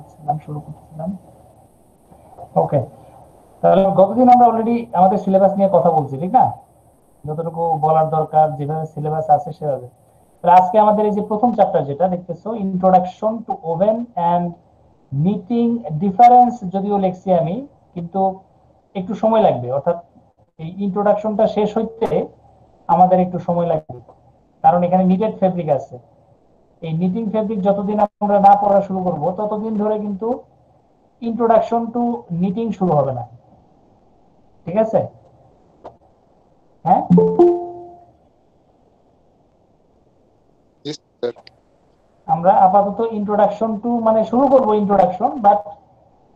করতেছিলাম শুরু করতেছিলাম। ওকে, তাহলে গতদিন আমরা অলরেডি আমাদের সিলেবাস নিয়ে কথা বলছি, ঠিক না? যতটুকু বলার দরকার যেভাবে সিলেবাস আছে সেভাবে। আজকে আমাদের এই যে প্রথম চ্যাপ্টার যেটা দেখতেছো, introduction to woven and knitting difference, যদিও লিখছি আমি, কিন্তু একটু সময় লাগবে। অর্থাৎ এই ইন্ট্রোডাকশনটা শেষ হইতে আমাদের একটু সময় লাগবে, কারণ এখানে নিটেড ফেব্রিক আছে। এই নিটিং ফেব্রিক যতদিন আমরা না পড়া শুরু করব ততদিন ধরে কিন্তু ইন্ট্রোডাকশন টু নিটিং শুরু হবে না, ঠিক আছে? হ্যাঁ, আমরা আপাতত ইন্ট্রোডাকশন টু মানে শুরু করব ইন্ট্রোডাকশন, বাট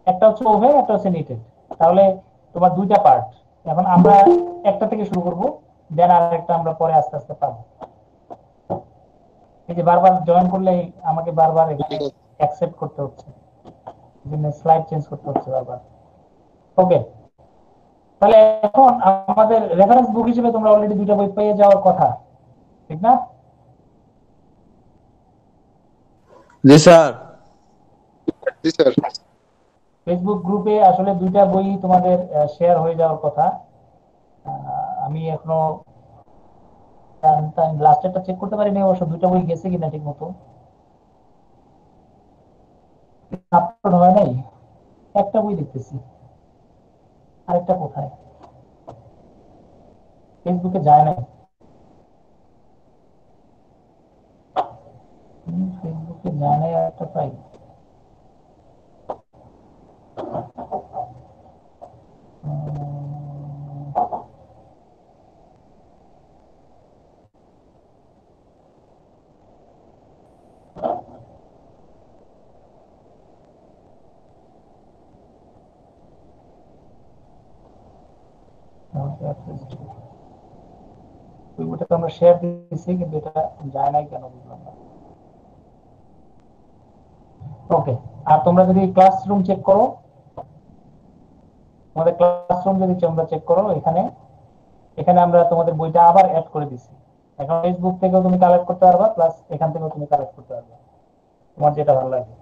একটা হচ্ছে ওভেন, একটা হচ্ছে নিটেড। তাহলে তোমার দুইটা পার্ট। এখন আমরা একটা থেকে শুরু করব, দেন আর একটা আমরা পরে আস্তে আস্তে পাবো। এই যে বারবার জয়েন করলে আমাকে বারবার এখানে অ্যাকসেপ্ট করতে হচ্ছে, স্লাইড চেঞ্জ করতে হচ্ছে বারবার। ওকে, তাহলে এখন আমাদের রেফারেন্স বুক হিসেবে তোমরা অলরেডি দুইটা বই পেয়ে যাওয়ার কথা, ঠিক না? জি স্যার। ফেসবুক গ্রুপে আসলে দুইটা বই তোমাদের শেয়ার হয়ে যাওয়ার কথা। আমি এখনো লাস্টেরটা চেক করতে পারিনি অবশ্য, দুইটা বই গেছে কিনা ঠিক মতো আপলোড হয় নাই। একটা বই দেখতেছি, আরেকটা কোথায়? ফেসবুকে যায় নাই। ফেসবুকে যায় নাই, আরেকটা পাই। বইটা তো আমরা শেয়ার দিয়েছি, কিন্তু এটা যায় নাই কেন বুঝলাম না। ওকে, আর তোমরা যদি ক্লাসরুম চেক করো, তোমাদের ক্লাসরুম যদি তোমরা চেক করো, এখানে এখানে আমরা তোমাদের বইটা আবার অ্যাড করে দিছি। এখন ফেসবুক থেকেও তুমি কালেক্ট করতে পারবা, প্লাস এখান থেকেও তুমি কালেক্ট করতে পারবা, তোমার যেটা ভালো লাগে।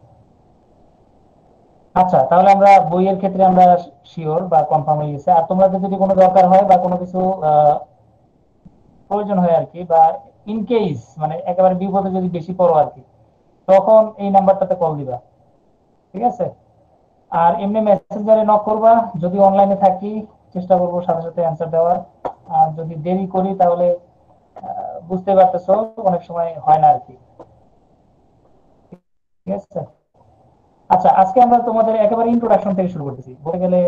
আচ্ছা, তাহলে আমরা বইয়ের ক্ষেত্রে আমরা শিওর বা কনফার্ম হয়ে গেছে। আর তোমাদের যদি কোনো দরকার হয় বা কোনো কিছু প্রয়োজন হয় আর কি, বা ইন কেস মানে একেবারে বিপদে যদি বেশি পড়ো আর কি, তখন এই নাম্বারটাতে কল দিবা, ঠিক আছে? আর এমনি মেসেঞ্জারে নক করবা, যদি অনলাইনে থাকি চেষ্টা করবো সাথে সাথে অ্যান্সার দেওয়ার। আর যদি দেরি করি তাহলে বুঝতে পারতেছো অনেক সময় হয় না আর কি, ঠিক আছে? আচ্ছা, আজকে আমরা তোমাদের একেবারে ইন্ট্রোডাকশন থেকে শুরু করতেছি, বলতে গেলে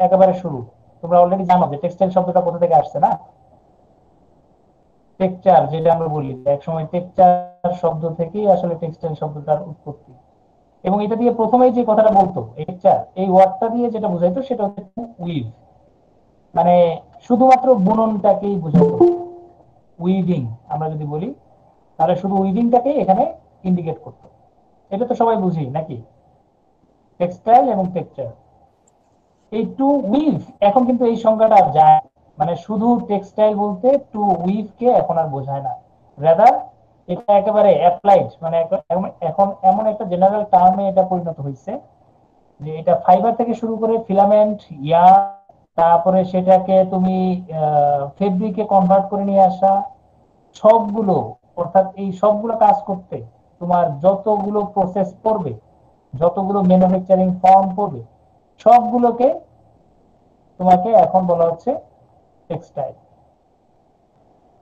একেবারে শুরু। তোমরা অলরেডি জানো যে টেক্সটাইল শব্দটা কোথা থেকে আসছে না? টেক্সচার যেটা আমরা বলি, এক সময় টেক্সচার শব্দ থেকেই আসলে টেক্সটাইল শব্দটার উৎপত্তি। এবং এটা দিয়ে প্রথমেই যে কথাটা বলতো টেক্সচার, এই ওয়ার্ডটা দিয়ে যেটা বোঝাইতো সেটা হচ্ছে উইভ, মানে শুধুমাত্র বুননটাকেই বোঝাতো। উইভিং আমরা যদি বলি, তাহলে শুধু উইভিংটাকে এখানে ইন্ডিকেট করতো। এটা তো সবাই বুঝি নাকি? টেক্সটাইল এবং টেক্সচার, এই টু উইভ এখন কিন্তু এই সংজ্ঞাটা আর যায়, মানে শুধু টেক্সটাইল বলতে টু উইভ কে এখন আর বোঝায় না। রাদার এটা একেবারে অ্যাপ্লাইড, মানে এখন এমন একটা জেনারেল টার্মে এটা পরিণত হয়েছে যে এটা ফাইবার থেকে শুরু করে ফিলামেন্ট, ইয়ার্ন, তারপরে সেটাকে তুমি ফেব্রিকে কনভার্ট করে নিয়ে আসা, সবগুলো, অর্থাৎ এই সবগুলো কাজ করতে তোমার যতগুলো প্রসেস পড়বে, যতগুলো ম্যানুফ্যাকচারিং ফর্ম পড়বে, সবগুলোকে তোমাকে এখন বলা হচ্ছে টেক্সটাইল।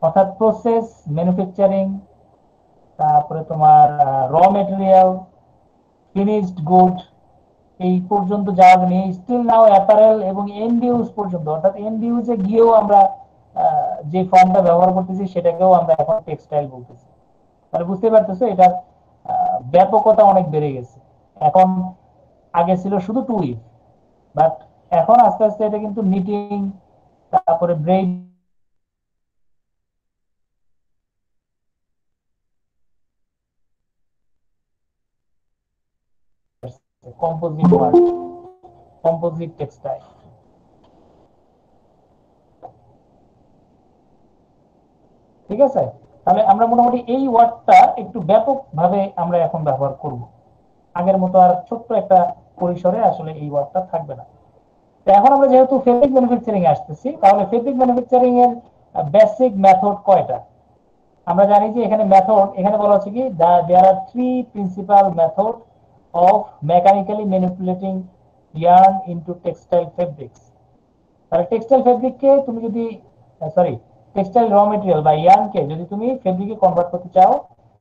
অর্থাৎ প্রসেস, ম্যানুফ্যাকচারিং, তারপরে তোমার র মেটেরিয়াল, ফিনিশড গুড, এই পর্যন্ত যাওয়া নিয়ে স্টিল নাও অ্যাপারেল এবং এন্ড ইউজ পর্যন্ত, অর্থাৎ এন্ড ইউজে গিয়েও আমরা যে ফর্মটা ব্যবহার করতেছি সেটাকেও আমরা এখন টেক্সটাইল বলতেছি। তাহলে বুঝতে পারতেছো এটার ব্যাপকতা অনেক বেড়ে গেছে। এখন আগে ছিল শুধু টু উইভ, বাট এখন আস্তে আস্তে এটা কিন্তু নিটিং, তারপরে braid, composite word, composite textile, ঠিক আছে? তাহলে আমরা মোটামুটি এই ওয়ার্ডটা একটু ব্যাপকভাবে আমরা এখন ব্যবহার করব। আগের মতো আর ছোট্ট একটা পরিসরে আসলে এই ওয়ার্কটা থাকবে না। তো এখন আমরা যেহেতু ফেব্রিক ম্যানুফ্যাকচারিং এ আসতেছি, তাহলে ফেব্রিক ম্যানুফ্যাকচারিং এর বেসিক মেথড কয়টা? আমরা জানি যে এখানে মেথড, এখানে বলা হচ্ছে কি there are three principal method of mechanically manipulating yarn into textile fabrics. তাহলে টেক্সটাইল ফেব্রিককে তুমি যদি সরি টেক্সটাইল র মেটেরিয়াল বা ইয়ার্নকে যদি তুমি ফেব্রিকে কনভার্ট করতে চাও,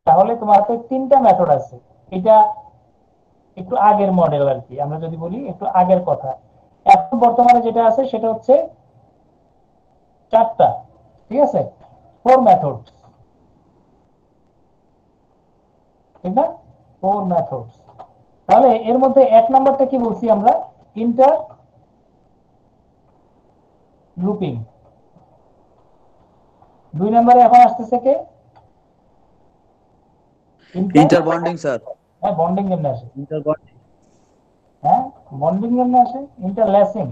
তাহলে তোমার হাতে তিনটা মেথড আছে। এটা একটু আগের মডেল আর কি, আমরা যদি বলি একটু আগের কথা। এখন বর্তমানে যেটা আছে সেটা হচ্ছে চারটা, ঠিক আছে, 4 মেথড, ঠিক না? 4 মেথড। তাহলে এর মধ্যে এক নাম্বারটা কি বলছি আমরা? Inter looping. 2 নম্বরে এখন আসতেছে কে? Inter bonding sir. হ্যাঁ, বন্ডিং কেমনে আসে? Inter bonding. হ্যাঁ, বন্ডিং কেমনে আসে? ইন্টারল্যাসিং।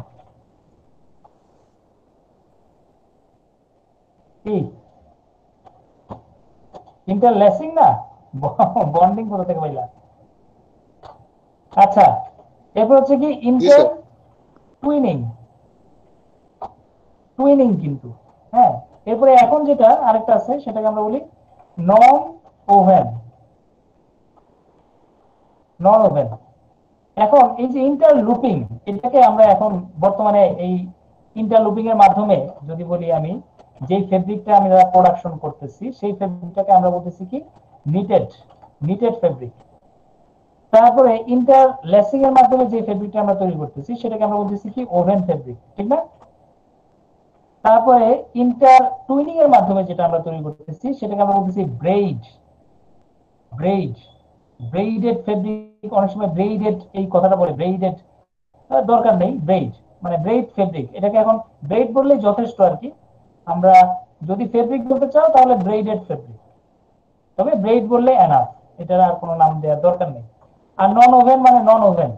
কি ইন্টারল্যাসিং না? বন্ডিং কোথা থেকে পাইলা? আচ্ছা, এরপর হচ্ছে কি জি ইন্টার স্যার। টুইনিং। টুইনিং কিন্তু, হ্যাঁ। এরপরে এখন যেটা আরেকটা আছে সেটাকে আমরা বলি নন ওভেন। Non woven. এখন এই যে ইন্টারলুপিং, এটাকে আমরা এখন বর্তমানে এই ইন্টারলুপিং এর মাধ্যমে যদি বলি আমি, যে ফেব্রিকটা আমরা প্রোডাকশন করতেছি সেই ফেব্রিকটাকে আমরা বলতেছি কি নিটেড, নিটেড ফেব্রিক। তারপরে ইন্টারলেসিং এর মাধ্যমে যে ফেব্রিকটা আমরা তৈরি করতেছি সেটাকে আমরা বলতেছি কি ওভেন ফেব্রিক, ঠিক না? তারপরে ইন্টার টুইনিং এর মাধ্যমে যেটা আমরা তৈরি করতেছি সেটাকে আমরা বলতেছি ব্রেইড। Braid, ব্রেইডেড fabric. অনেক সময় ব্রেইডেড এই কথাটা বলে, ব্রেইডেড দরকার নেই, ব্রেইড মানে ব্রেইড ফেব্রিক। এটাকে এখন ব্রেইড বললেই যথেষ্ট আর কি। আমরা যদি ফেব্রিক বলতে চাও তাহলে ব্রেইডেড ফেব্রিক, তবে ব্রেইড বললে এনাফ, এটার আর কোনো নাম দেওয়ার দরকার নেই। আর নন ওভেন মানে নন ওভেন,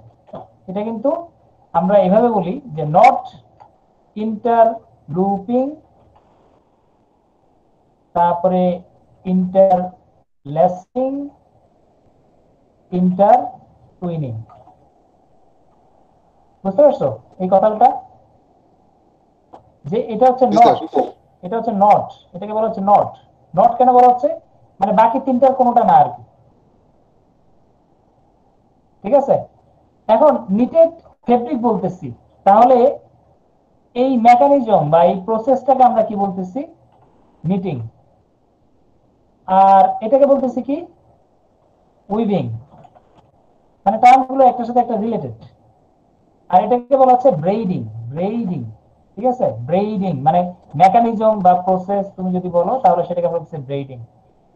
এটা কিন্তু আমরা এভাবে বলি যে নট ইন্টারলুপিং, তারপরে ইন্টারলেসিং, ইন্টার টুইনিং। বুঝতে পারছো এই কথাটা? যে এটা হচ্ছে জি নট, স্যার। এটা হচ্ছে নট, এটাকে বলা হচ্ছে নট। নট কেন বলা হচ্ছে? মানে বাকি তিনটার কোনোটা না আর কি, ঠিক আছে? এখন নিটেড ফেব্রিক বলতেছি, তাহলে এই মেকানিজম বা এই প্রসেসটাকে আমরা কি বলতেছি? নিটিং। আর এটাকে বলতেছি কি? উইভিং। মানে টার্মগুলো একটার সাথে একটা রিলেটেড। আর এটাকে বলা হচ্ছে ব্রেইডিং। ব্রেইডিং, ঠিক আছে? ব্রেইডিং মানে মেকানিজম বা প্রসেস তুমি যদি বলো তাহলে সেটাকে বলা হচ্ছে ব্রেইডিং।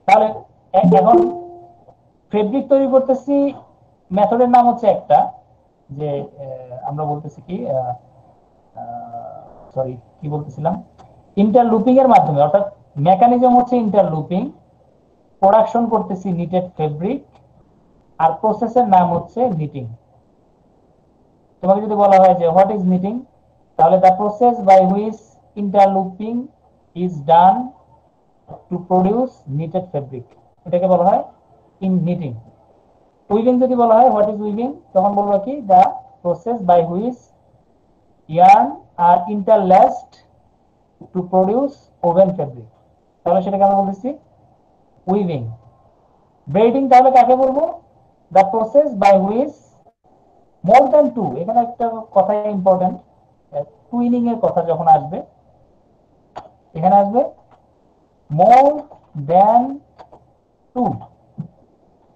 তাহলে এখন ফেব্রিক তৈরি করতেছি, মেথডের নাম হচ্ছে একটা, যে আমরা বলতেছি কি সরি কি বলতেছিলাম, ইন্টারলুপিং এর মাধ্যমে, অর্থাৎ মেকানিজম হচ্ছে ইন্টারলুপিং, প্রোডাকশন করতেছি নিটেড ফেব্রিক, আর প্রসেসের নাম হচ্ছে নিটিং। তোমাকে যদি বলা হয় যে হোয়াট ইজ নিটিং, তাহলে the process by which interlooping is done to produce knitted fabric, এটাকে বলা হয় ইন নিটিং। উইভিং যদি বলা হয় হোয়াট ইজ উইভিং, তখন বলবো কি the process by which yarn are interlaced to produce woven fabric, তাহলে সেটাকে আমরা বলতেছি উইভিং। ব্রেডিং তাহলে কাকে বলবো? The process by which more than two, এখানে একটা কথা ইম্পর্টেন্ট, টুইনিং এর কথা যখন আসবে এখানে আসবে মোর দ্যান টু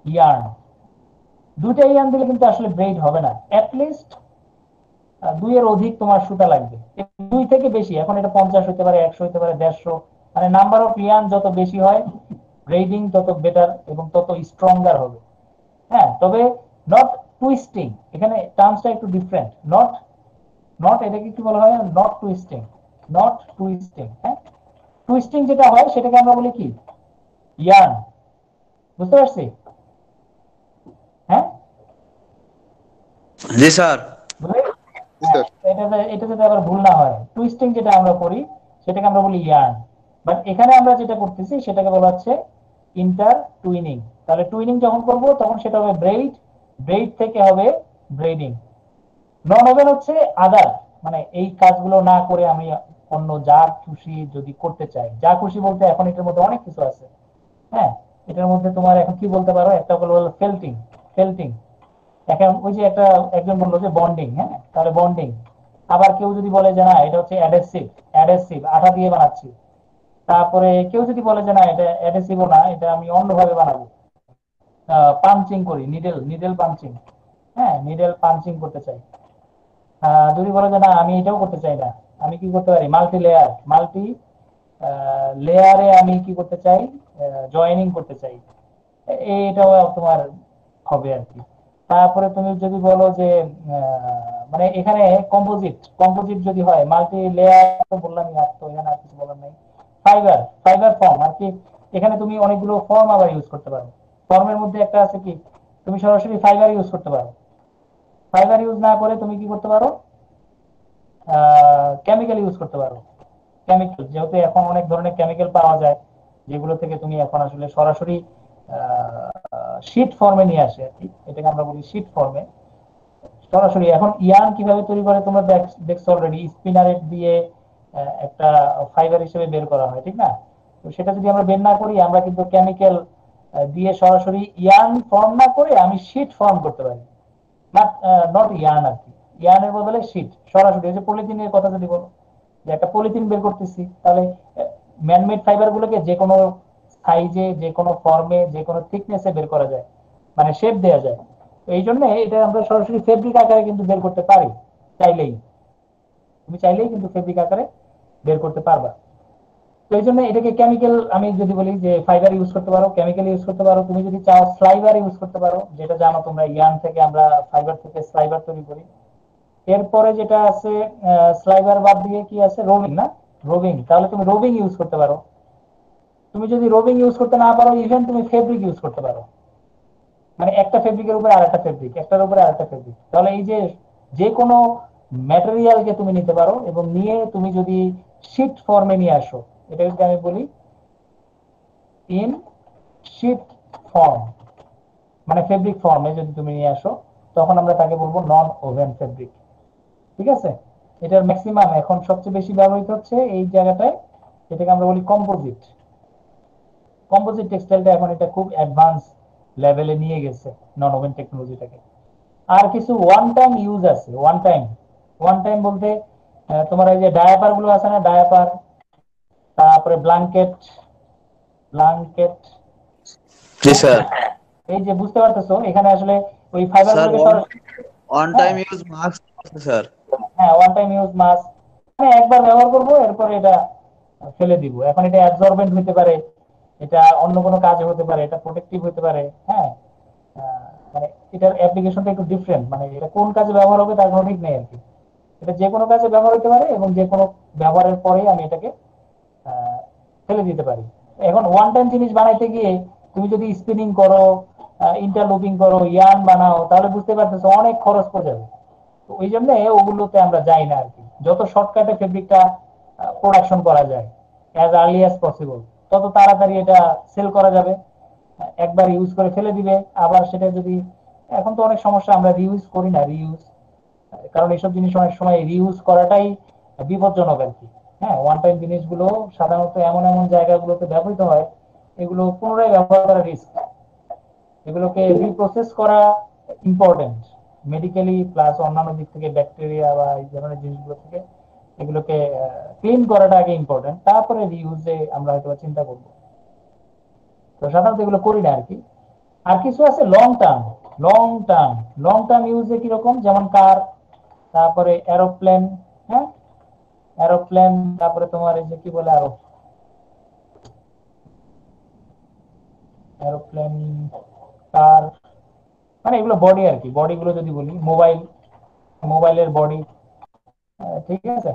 ইয়ার্ন। দুইটা ইয়ার্ন দিলে কিন্তু আসলে ব্রেড হবে না, অ্যাটলিস্ট দুইয়ের অধিক তোমার সুতা লাগবে। দুই থেকে বেশি, এখন এটা 50 হতে পারে, 100 হতে পারে, 150, মানে নাম্বার অফ ইয়ার্ন যত বেশি হয় ব্রেডিং তত বেটার এবং তত স্ট্রঙ্গার হবে। হ্যাঁ, তবে নট টুইস্টিং, এখানে টার্মসটা একটু ডিফারেন্ট। নট, নট এটাকে কি বলা হয়? Not twisting, not twisting. হ্যাঁ, টুইস্টিং যেটা হয় সেটাকে আমরা বলি কি ইয়ার্ন। বুঝতে পারছি? হ্যাঁ, जी सर। বুঝলে? জি হ্যাঁ, স্যার। এটা যাতে আবার ভুল না হয়, টুইস্টিং যেটা আমরা করি সেটাকে আমরা বলি ইয়ার্ন, বাট এখানে আমরা যেটা করতেছি সেটাকে বলা হচ্ছে ইন্টার টুইনিং। তাহলে টুইনিং যখন করব তখন সেটা হবে ব্রেইড, ব্রেড থেকে হবে ব্রেডিং। নন ওভেন হচ্ছে আদার, মানে এই কাজগুলো না করে আমি অন্য যা খুশি যদি করতে চাই, যা খুশি বলতে এখন এটার মধ্যে অনেক কিছু আছে। হ্যাঁ, এটার মধ্যে তোমার এখন কি বলতে পারো, একটা হলো ফেল্টিং। ফেল্টিং, এখন ওই যে একটা একজন বললো যে বন্ডিং, হ্যাঁ তাহলে বন্ডিং। আবার কেউ যদি বলে যে না এটা হচ্ছে অ্যাডহেসিভ, অ্যাডহেসিভ আঠা দিয়ে বানাচ্ছি। তারপরে কেউ যদি বলে যে না এটা অ্যাডহেসিভও না, এটা আমি অন্যভাবে বানাবো, পাঞ্চিং করি, নিডেল নিডেল পাঞ্চিং। হ্যাঁ, নিডেল পাঞ্চিং করতে চাই। যদি বলে যে না আমি এটাও করতে চাই না, আমি কি করতে পারি, মাল্টি লেয়ার, মাল্টি লেয়ারে আমি কি করতে চাই, জয়েনিং করতে চাই, এটাও তোমার হবে আর কি। তারপরে তুমি যদি বলো যে মানে এখানে কম্পোজিট, কম্পোজিট যদি হয়, মাল্টি লেয়ার তো বললাম, আর তো এখানে আর কিছু বলার নাই। ফাইবার, ফাইবার ফর্ম আর কি, এখানে তুমি অনেকগুলো ফর্ম আবার ইউজ করতে পারো। ফর্মের মধ্যে একটা আছে কি, তুমি সরাসরি ফাইবার ইউজ করতে পারো। ফাইবার ইউজ না করে তুমি কি করতে পারো, কেমিক্যাল ইউজ করতে পারো। কেমিক্যাল, যেহেতু এখন অনেক ধরনের কেমিক্যাল পাওয়া যায়, যেগুলো থেকে তুমি এখন আসলে সরাসরি শীট ফর্মে নিয়ে আসে আর কি, এটাকে আমরা বলি শীট ফর্মে। সরাসরি এখন ইয়ার্ন কিভাবে তৈরি করে তোমরা দেখছো অলরেডি, স্পিনারেট দিয়ে একটা ফাইবার হিসেবে বের করা হয়, ঠিক না? তো সেটা যদি আমরা বের না করি, আমরা কিন্তু কেমিক্যাল দিয়ে সরাসরি ইয়ার্ন ফর্ম না করে আমি শীট ফর্ম করতে পারি। নট ইয়ার্ন আর কি, ইয়ার্নের বদলে শীট সরাসরি। এই যে পলিথিনের কথা যদি বলো, যে একটা পলিথিন বের করতেছি, তাহলে ম্যানমেড ফাইবার গুলোকে যে কোনো সাইজে, যে কোনো ফর্মে, যে কোনো থিকনেসে বের করা যায়, মানে শেপ দেওয়া যায়। এই জন্য এটা আমরা সরাসরি ফেব্রিক আকারে কিন্তু বের করতে পারি, চাইলেই। তুমি চাইলেই কিন্তু ফেব্রিক আকারে বের করতে পারবা। তো এই জন্য এটাকে কেমিক্যাল, আমি যদি বলি যে ফাইবার ইউজ করতে পারো, কেমিক্যাল ইউজ করতে পারো, তুমি যদি চাও স্লাইবার ইউজ করতে পারো, যেটা জানো তোমরা ইয়ার্ন থেকে আমরা ফাইবার থেকে স্লাইবার তৈরি করি। এরপরে যেটা আছে, স্লাইবার বাদ দিয়ে কি আছে, রোভিং না, রোভিং, তাহলে তুমি রোভিং ইউজ করতে পারো। তুমি যদি রোভিং ইউজ করতে না পারো, ইভেন তুমি ফেব্রিক ইউজ করতে পারো, মানে একটা ফেব্রিকের উপরে আরেকটা ফেব্রিক, একটার উপরে আরেকটা ফেব্রিক। তাহলে এই যে যে কোনো ম্যাটেরিয়ালকে তুমি নিতে পারো, এবং নিয়ে তুমি যদি শীট ফর্মে নিয়ে আসো, এটাকে আমি বলি ইন শীট ফর্ম, মানে ফেব্রিক ফর্মে যদি তুমি নিয়ে আসো, তখন আমরা তাকে বলবো নন ওভেন ফেব্রিক। ঠিক আছে? এটার ম্যাক্সিমাম এখন সবচেয়ে বেশি ব্যবহৃত হচ্ছে এই জায়গাটায়, এটাকে আমরা বলি কম্পোজিট। কম্পোজিট টেক্সটাইলটা এখন এটা খুব অ্যাডভান্স লেভেলে নিয়ে গেছে, নন ওভেন টেকনোলজিটাকে। আর কিছু ওয়ান টাইম ইউজ আছে, ওয়ান টাইম। ওয়ান টাইম বলতে তোমার এই যে ডায়াপার গুলো আছে না, ডায়াপার, তারপরে ব্ল্যাঙ্কেট, ব্ল্যাঙ্কেট, জি স্যার। এই যে বুঝতে পারতেছো, এখানে আসলে ওই ফাইবার স্যার গুলোকে সরাসরি, ওয়ান হ্যাঁ টাইম ইউজ মাস্ক আছে স্যার। হ্যাঁ, ওয়ান টাইম ইউজ মাস্ক, মানে একবার ব্যবহার করবো, এরপরে এটা ফেলে দিব। এখন এটা অ্যাবজর্বেন্ট হতে পারে, এটা অন্য কোনো কাজে হতে পারে, এটা প্রোটেক্টিভ হতে পারে। হ্যাঁ, মানে এটার অ্যাপ্লিকেশনটা একটু ডিফারেন্ট, মানে এটা কোন কাজে ব্যবহার হবে তার কোনো ঠিক নেই আর কি। এটা যে কোনো কাজে ব্যবহার হতে পারে, এবং যে কোনো ব্যবহারের পরে আমি এটাকে ফেলে দিতে পারি। এখন ওয়ান টাইম জিনিস বানাইতে গিয়ে তুমি যদি স্পিনিং করো, ইন্টারলুপিং করো, ইয়ার্ন বানাও, তাহলে বুঝতে পারতেছো অনেক খরচ পড়ে যাবে। তো ওই জন্য ওগুলোতে আমরা যাই না আর কি। যত শর্টকাটে ফেব্রিকটা প্রোডাকশন করা যায় অ্যাজ আর্লি অ্যাজ পসিবল, তত তাড়াতাড়ি এটা সেল করা যাবে। একবার ইউজ করে ফেলে দিবে, আবার সেটা যদি, এখন তো অনেক সমস্যা, আমরা রিউজ করি না, রিউজ, কারণ এইসব জিনিস অনেক সময় রিউজ করাটাই বিপজ্জনক আর কি। হ্যাঁ, ওয়ান টাইম জিনিসগুলো সাধারণত এমন এমন জায়গাগুলোতে ব্যবহৃত হয়, এগুলো পুনরায় ব্যবহার করা রিস্ক। এগুলোকে রিপ্রসেস করা ইম্পর্টেন্ট, মেডিকেলি প্লাস অন্যান্য দিক থেকে, ব্যাকটেরিয়া বা এই ধরনের জিনিসগুলো থেকে এগুলোকে ক্লিন করাটা আগে ইম্পর্টেন্ট, তারপরে রিউজে আমরা হয়তো চিন্তা করবো। তো সাধারণত এগুলো করি না আর কি। আর কিছু আছে long term, long term, long term ইউজে কিরকম, যেমন কার, তারপরে এরোপ্লেন। হ্যাঁ, এরোপ্লেন, তারপরে তোমার এই যে কি বলে আরো, এরোপ্লেন, কার, মানে এগুলো বডি আর কি। বডি গুলো যদি বলি, মোবাইল, মোবাইলের বডি, ঠিক আছে,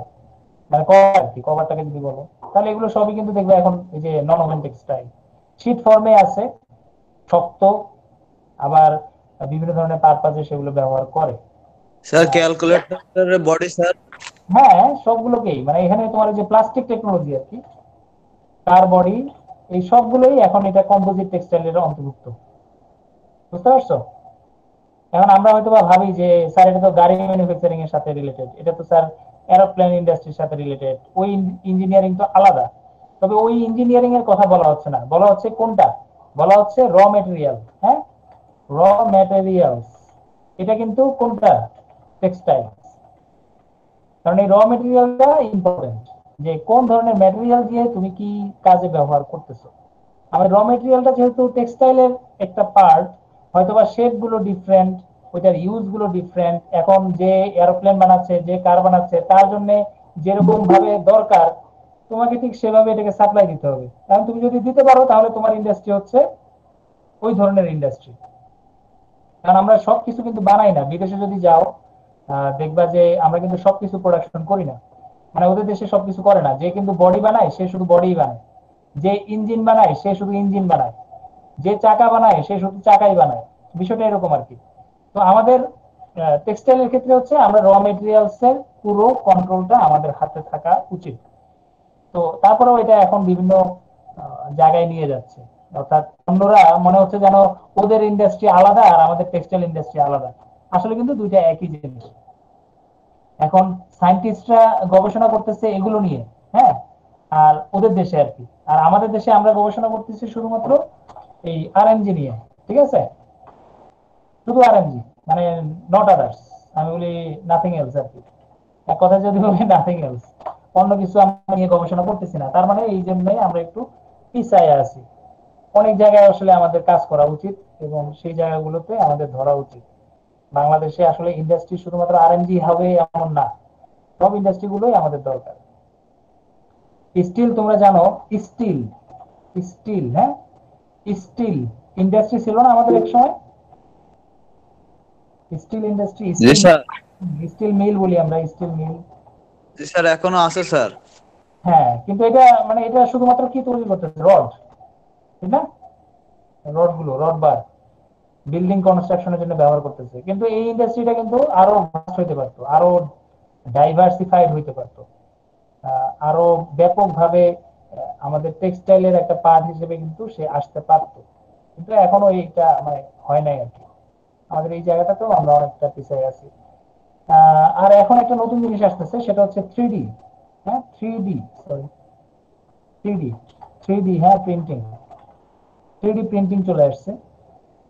মানে কভার আর কি, কভারটাকে যদি বলো, তাহলে এগুলো সবই কিন্তু দেখবে এখন এই যে নন ওভেন টেক্সটাইল শীট ফর্মে আছে, শক্ত, আবার বিভিন্ন ধরনের পারপাজে সেগুলো ব্যবহার করে। স্যার ক্যালকুলেটরের বডি স্যার। হ্যাঁ, সবগুলোকেই, মানে এখানে তোমার যে প্লাস্টিক টেকনোলজি আর কি, কার বডি, এই সবগুলোই এখন এটা কম্পোজিট টেক্সটাইলের অন্তর্ভুক্ত। বুঝতে পারছো? এখন আমরা হয়তো বা ভাবি যে স্যার এটা তো গাড়ি ম্যানুফ্যাকচারিং এর সাথে রিলেটেড, এটা তো স্যার এরোপ্লেন ইন্ডাস্ট্রির সাথে রিলেটেড, ওই ইঞ্জিনিয়ারিং তো আলাদা। তবে ওই ইঞ্জিনিয়ারিং এর কথা বলা হচ্ছে না, বলা হচ্ছে কোনটা, বলা হচ্ছে র মেটেরিয়াল। হ্যাঁ, র ম্যাটেরিয়ালস, এটা কিন্তু কোনটা, টেক্সটাইল। কারণ এই র মেটেরিয়ালটা ইম্পর্টেন্ট, যে কোন ধরনের ম্যাটেরিয়াল দিয়ে তুমি কি কাজে ব্যবহার করতেছো। আমার র মেটেরিয়ালটা যেহেতু টেক্সটাইলের একটা পার্ট, হয়তোবা শেপ গুলো ডিফারেন্ট, ওইটার ইউজ গুলো ডিফারেন্ট। এখন যে এরোপ্লেন বানাচ্ছে, যে কার বানাচ্ছে, তার জন্য যেরকম ভাবে দরকার তোমাকে ঠিক সেভাবে এটাকে সাপ্লাই দিতে হবে। কারণ তুমি যদি দিতে পারো তাহলে তোমার ইন্ডাস্ট্রি হচ্ছে ওই ধরনের ইন্ডাস্ট্রি। কারণ আমরা সবকিছু কিন্তু বানাই না। বিদেশে যদি যাও দেখবা যে আমরা কিন্তু সবকিছু প্রোডাকশন করি না। মানে ওদের দেশে সবকিছু করে না। যে কিন্তু বডি বানায় সে শুধু বডি বানায়, যে ইঞ্জিন বানায় সে শুধু ইঞ্জিন বানায়, যে চাকা বানায় সে শুধু চাকাই বানায়। বিষয়টা এরকম আর কি। তো আমাদের টেক্সটাইলের ক্ষেত্রে হচ্ছে আমরা র মেটেরিয়ালস এর পুরো কন্ট্রোলটা আমাদের হাতে থাকা উচিত। তো তারপরেও এটা এখন বিভিন্ন জায়গায় নিয়ে যাচ্ছে। অর্থাৎ অন্যরা মনে হচ্ছে যেন ওদের ইন্ডাস্ট্রি আলাদা আর আমাদের টেক্সটাইল ইন্ডাস্ট্রি আলাদা। আসলে কিন্তু দুইটা একই জিনিস। এখন সায়েন্টিস্টরা গবেষণা করতেছে এগুলো নিয়ে। হ্যাঁ, আর ওদের দেশে আর কি, আর আমাদের দেশে আমরা গবেষণা করতেছি শুধুমাত্র এই আরএমজি নিয়ে। ঠিক আছে, শুধু আরএমজি, মানে নট আদার্স। আমি বলি নাথিং এলস আর কি। এক কথা যদি বলি নাথিং এলস, অন্য কিছু আমরা নিয়ে গবেষণা করতেছি না। তার মানে এই জন্যই আমরা একটু পিছায় আছি। অনেক জায়গায় আসলে আমাদের কাজ করা উচিত এবং সেই জায়গাগুলোতে আমাদের ধরা উচিত। বাংলাদেশে আসলে ইন্ডাস্ট্রি শুধুমাত্র আরএমজি হবে এমন না, সব ইন্ডাস্ট্রি গুলোই আমাদের দরকার। স্টিল, তোমরা জানো স্টিল, স্টিল, হ্যাঁ, স্টিল ইন্ডাস্ট্রি ছিল না আমাদের এক সময়? স্টিল ইন্ডাস্ট্রি, জি স্টিল, স্যার। স্টিল মিল বলি আমরা, স্টিল মিল। জি স্যার, এখনো আছে স্যার। হ্যাঁ, কিন্তু এটা মানে এটা শুধুমাত্র কি তৈরি করতেছে, রড, ঠিক না? রড গুলো, রড বার বিল্ডিং কনস্ট্রাকশনের জন্য ব্যবহার করতেছে। কিন্তু এই ইন্ডাস্ট্রিটা কিন্তু আরো ভাস্ট হইতে পারতো, আরো ডাইভার্সিফাইড হইতে পারতো, আরো ব্যাপকভাবে আমাদের টেক্সটাইলের একটা পার্ট হিসেবে কিন্তু সে আসতে পারতো। কিন্তু এখনো এইটা মানে হয় নাই আর কি। আমাদের এই জায়গাটাতেও আমরা অনেকটা পিছিয়ে আছি। আর এখন একটা নতুন জিনিস আসতেছে, সেটা হচ্ছে থ্রি ডি। হ্যাঁ, three D, sorry, three D, three D, হ্যাঁ, প্রিন্টিং, থ্রি ডি প্রিন্টিং চলে আসছে।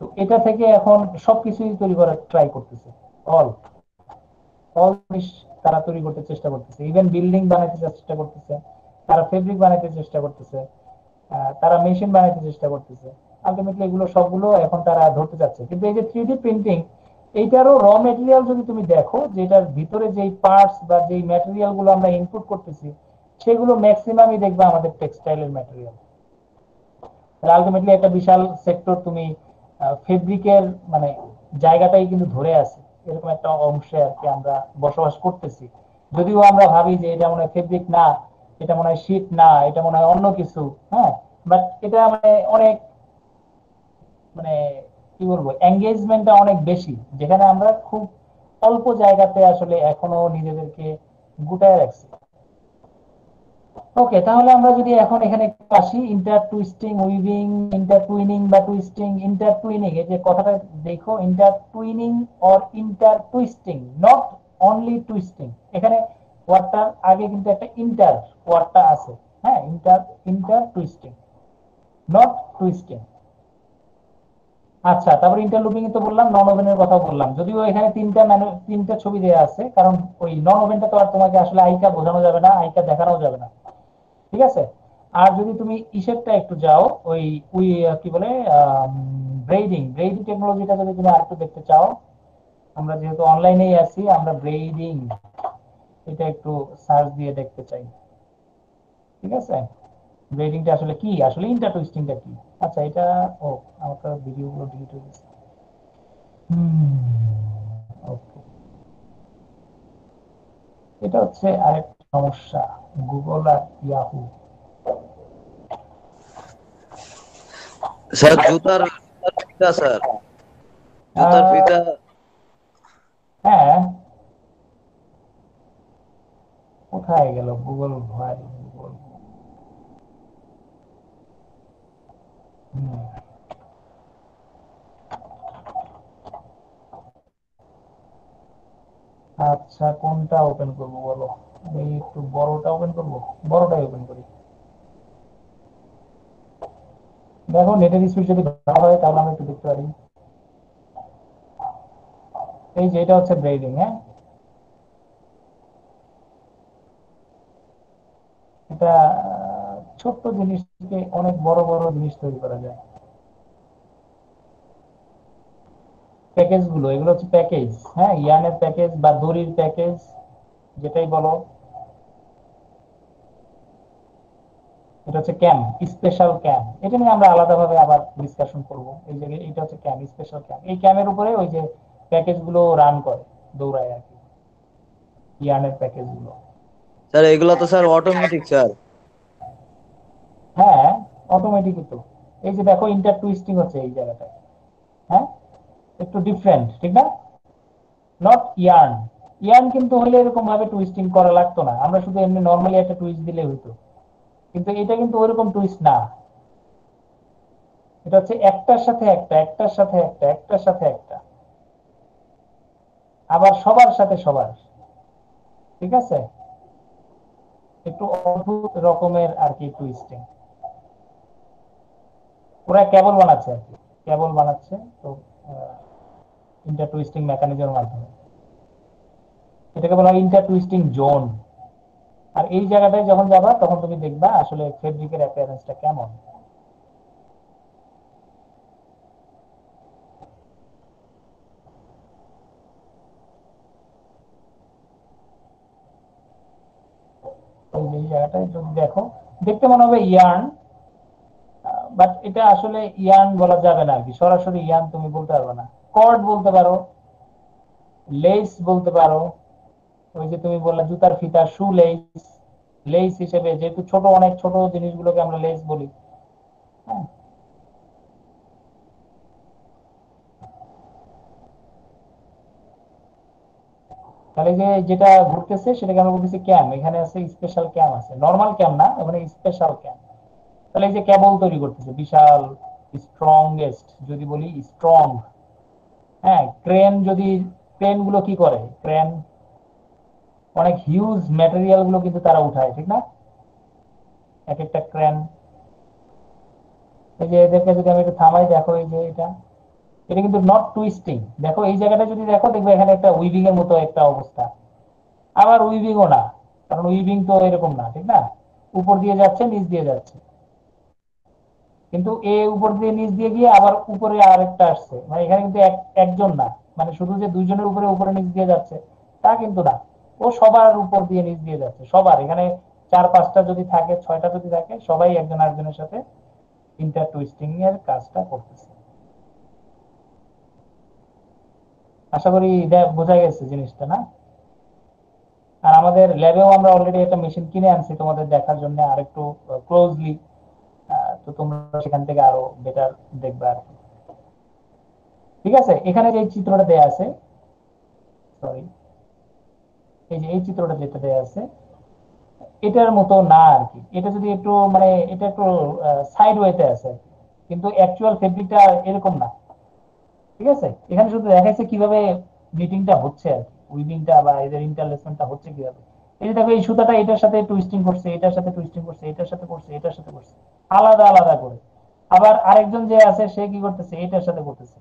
তো এটা থেকে এখন সবকিছুই তৈরি করার ট্রাই করতেছে। অল অল জিনিস তারা তৈরি করতে চেষ্টা করতেছে, ইভেন বিল্ডিং বানাতে চেষ্টা করতেছে, তারা ফেব্রিক বানাতে চেষ্টা করতেছে, তারা মেশিন বানাতে চেষ্টা করতেছে। আলটিমেটলি এগুলো সবগুলো এখন তারা ধরতে চাচ্ছে। কিন্তু এই যে থ্রি ডি প্রিন্টিং, এইটারও র মেটেরিয়াল যদি তুমি দেখো, যেটার ভিতরে যেই পার্টস বা যেই ম্যাটেরিয়াল গুলো আমরা ইনপুট করতেছি, সেগুলো ম্যাক্সিমামই দেখবে আমাদের টেক্সটাইলের ম্যাটেরিয়াল। আলটিমেটলি একটা বিশাল সেক্টর তুমি ফেব্রিকের মানে জায়গাটাই কিন্তু ধরে আছে, এরকম একটা অংশে আর কি আমরা বসবাস করতেছি। যদিও আমরা ভাবি যে এটা মনে হয় ফেব্রিক না, এটা মনে হয় শীট না, এটা মনে হয় অন্য কিছু। হ্যাঁ, বাট এটা মানে অনেক মানে কি বলবো, এঙ্গেজমেন্টটা অনেক বেশি, যেখানে আমরা খুব অল্প জায়গাতে আসলে এখনো নিজেদেরকে গুটায় রাখছি। ওকে, তাহলে আমরা যদি এখন এখানে একটু আসি, inter twisting, weaving, inter twinning বা টুইস্টিং, ইন্টার টুইনিং, এই যে কথাটা দেখো, inter twinning or inter twisting, not only twisting. এখানে ওয়ার্ডটার আগে কিন্তু একটা ইন্টার ওয়ার্ডটা আছে। হ্যাঁ, inter, inter twisting, not twisting. আচ্ছা, তারপরে ইন্টারলুপিং তো বললাম, নন ওভেনের কথা বললাম। যদিও এখানে তিনটা ছবি দেওয়া আছে, কারণ ওই নন ওভেনটা তো আর তোমাকে আসলে আইকা বোঝানো যাবে না, আইকা দেখানো যাবে না। ঠিক আছে। আর যদি তুমি ইসেরটা একটু যাও, ওই ওই কি বলে ব্রেডিং, ব্রেডিং টেকনোলজিটা যদি তুমি আরেকটু দেখতে চাও, আমরা যেহেতু অনলাইনেই আছি, আমরা ব্রেডিং এটা একটু সার্চ দিয়ে দেখতে চাই। ঠিক আছে, ব্রেডিংটা আসলে কি, আসলে ইন্টার টুইস্টিংটা কি। আচ্ছা, এটা, ও, আমার ভিডিওগুলো ডিলিট হয়ে গেছে। ওকে, এটা হচ্ছে আরেকটা সমস্যা, গুগল আর ইয়াহু। স্যার, জুতার জুতার ফিতা স্যার, জুতার আহ, ফিতা। হ্যাঁ, কোথায় গেল গুগল ভাই, গুগল। হুম, আচ্ছা, কোনটা ওপেন করব বলো? আমি একটু বড়টা ওপেন করব, বড়টাই ওপেন করি। দেখো নেটের স্পিড যদি ভালো হয় তাহলে আমরা একটু দেখতে পারি। এই যে এটা হচ্ছে ব্রেডিং, হ্যাঁ, এটা ছোট্ট জিনিস থেকে অনেক বড় বড় জিনিস তৈরি করা যায়। প্যাকেজ গুলো, এগুলো হচ্ছে প্যাকেজ, হ্যাঁ, ইয়ানের প্যাকেজ বা দড়ির প্যাকেজ, যেটাই বলো। এটা হচ্ছে ক্যাম, স্পেশাল ক্যাম। এটা নিয়ে আমরা আলাদাভাবে আবার ডিসকাশন করব। এই যে এটা হচ্ছে ক্যাম, স্পেশাল ক্যাম। এই ক্যামের উপরে ওই যে প্যাকেজ গুলো রান করে, দৌড়ায় আর কি, ইয়ানের প্যাকেজ গুলো। স্যার এগুলো তো স্যার অটোমেটিক স্যার। হ্যাঁ, অটোমেটিকই তো। এই যে দেখো ইন্টার টুইস্টিং হচ্ছে এই জায়গাটায়, হ্যাঁ, একটু ডিফারেন্ট, ঠিক না? Not yarn. ইয়ার্ন কিন্তু হলে এরকম ভাবে টুইস্টিং করা লাগতো না, আমরা শুধু এমনি নর্মালি একটা টুইস্ট দিলে হইতো। কিন্তু এটা কিন্তু ওইরকম টুইস্ট না। এটা হচ্ছে একটার সাথে একটা, একটার সাথে একটা, একটার সাথে একটা, আবার সবার সাথে সবার। ঠিক আছে, একটু অদ্ভুত রকমের আর কি টুইস্টিং। ওরা কেবল বানাচ্ছে আর কি, কেবল বানাচ্ছে তো ইন্টার টুইস্টিং মেকানিজমের মাধ্যমে। এটাকে বলা হয় ইন্টার টুইস্টিং জোন। আর এই জায়গাটায় যখন যাবা তখন তুমি দেখবা আসলে ফেব্রিকের অ্যাপিয়ারেন্সটা কেমন। এই জায়গাটায় যদি দেখো, দেখতে মনে হবে ইয়ার্ন, বাট এটা আসলে ইয়ার্ন বলা যাবে না আর কি, সরাসরি ইয়ার্ন তুমি বলতে পারবে না। কর্ড বলতে পারো, লেস বলতে পারো। ওই যে তুমি বললা জুতার ফিতা, শু লেস, লেস হিসেবে, যেহেতু ছোট, অনেক ছোট জিনিসগুলোকে আমরা লেস বলি। হ্যাঁ, তাহলে যে যেটা ঘুরতেছে সেটাকে আমরা বলতেছি ক্যাম। এখানে আছে স্পেশাল ক্যাম, আছে নর্মাল ক্যাম না, ওখানে স্পেশাল ক্যাম। তাহলে এই যে কেবল তৈরি করতেছে বিশাল, স্ট্রংগেস্ট যদি বলি, স্ট্রং। হ্যাঁ, ক্রেন যদি, ক্রেন গুলো কি করে, ক্রেন অনেক হিউজ ম্যাটেরিয়াল গুলো কিন্তু তারা উঠায়, ঠিক না? এক একটা ক্রেন, এই যে এদেরকে যদি আমি একটু থামাই, দেখো এই যে এটা, এটা কিন্তু নট টুইস্টিং। দেখো এই জায়গাটা যদি দেখো, দেখবে এখানে একটা উইভিং এর মতো একটা অবস্থা। আবার উইভিংও না, কারণ উইভিং তো এরকম না, ঠিক না? উপর দিয়ে যাচ্ছে, নিচ দিয়ে যাচ্ছে। কিন্তু এ উপর দিয়ে নিচ দিয়ে গিয়ে আবার উপরে আরেকটা আসছে, মানে এখানে কিন্তু একজন না, মানে শুধু যে দুইজনের উপরে উপরে নিচ দিয়ে যাচ্ছে তা কিন্তু না। ও সবার উপর দিয়ে নিচ দিয়ে যাচ্ছে, সবার। এখানে চার পাঁচটা যদি থাকে, ছয়টা যদি থাকে, সবাই একজন আরেকজনের সাথে ইন্টার টুইস্টিং এর কাজটা করতেছে। আশা করি বোঝা গেছে জিনিসটা, না? আর আমাদের ল্যাবেও আমরা অলরেডি একটা মেশিন কিনে আনছি তোমাদের দেখার জন্য আরেকটু ক্লোজলি। তো তোমরা সেখান থেকে আরো বেটার দেখবে আর কি। ঠিক আছে, এখানে যে চিত্রটা দেয়া আছে, সরি, এই যে এই চিত্রটা যেটা দেয়া আছে, এটার মতো না আর কি। এটা যদি একটু মানে এটা একটু সাইড ওয়েতে আছে আর কি। কিন্তু অ্যাকচুয়াল ফেব্রিকটা এরকম না। ঠিক আছে, এখানে শুধু দেখাচ্ছে কিভাবে নিটিংটা হচ্ছে আর কি, উইভিংটা বা এদের ইন্টারলেসমেন্টটা হচ্ছে কিভাবে। এই যে দেখো এই সুতাটা এটার সাথে টুইস্টিং করছে, এটার সাথে টুইস্টিং করছে, এটার সাথে করছে, এটার সাথে করছে, আলাদা আলাদা করে। আবার আরেকজন যে আছে সে কি করতেছে, এটার সাথে করতেছে।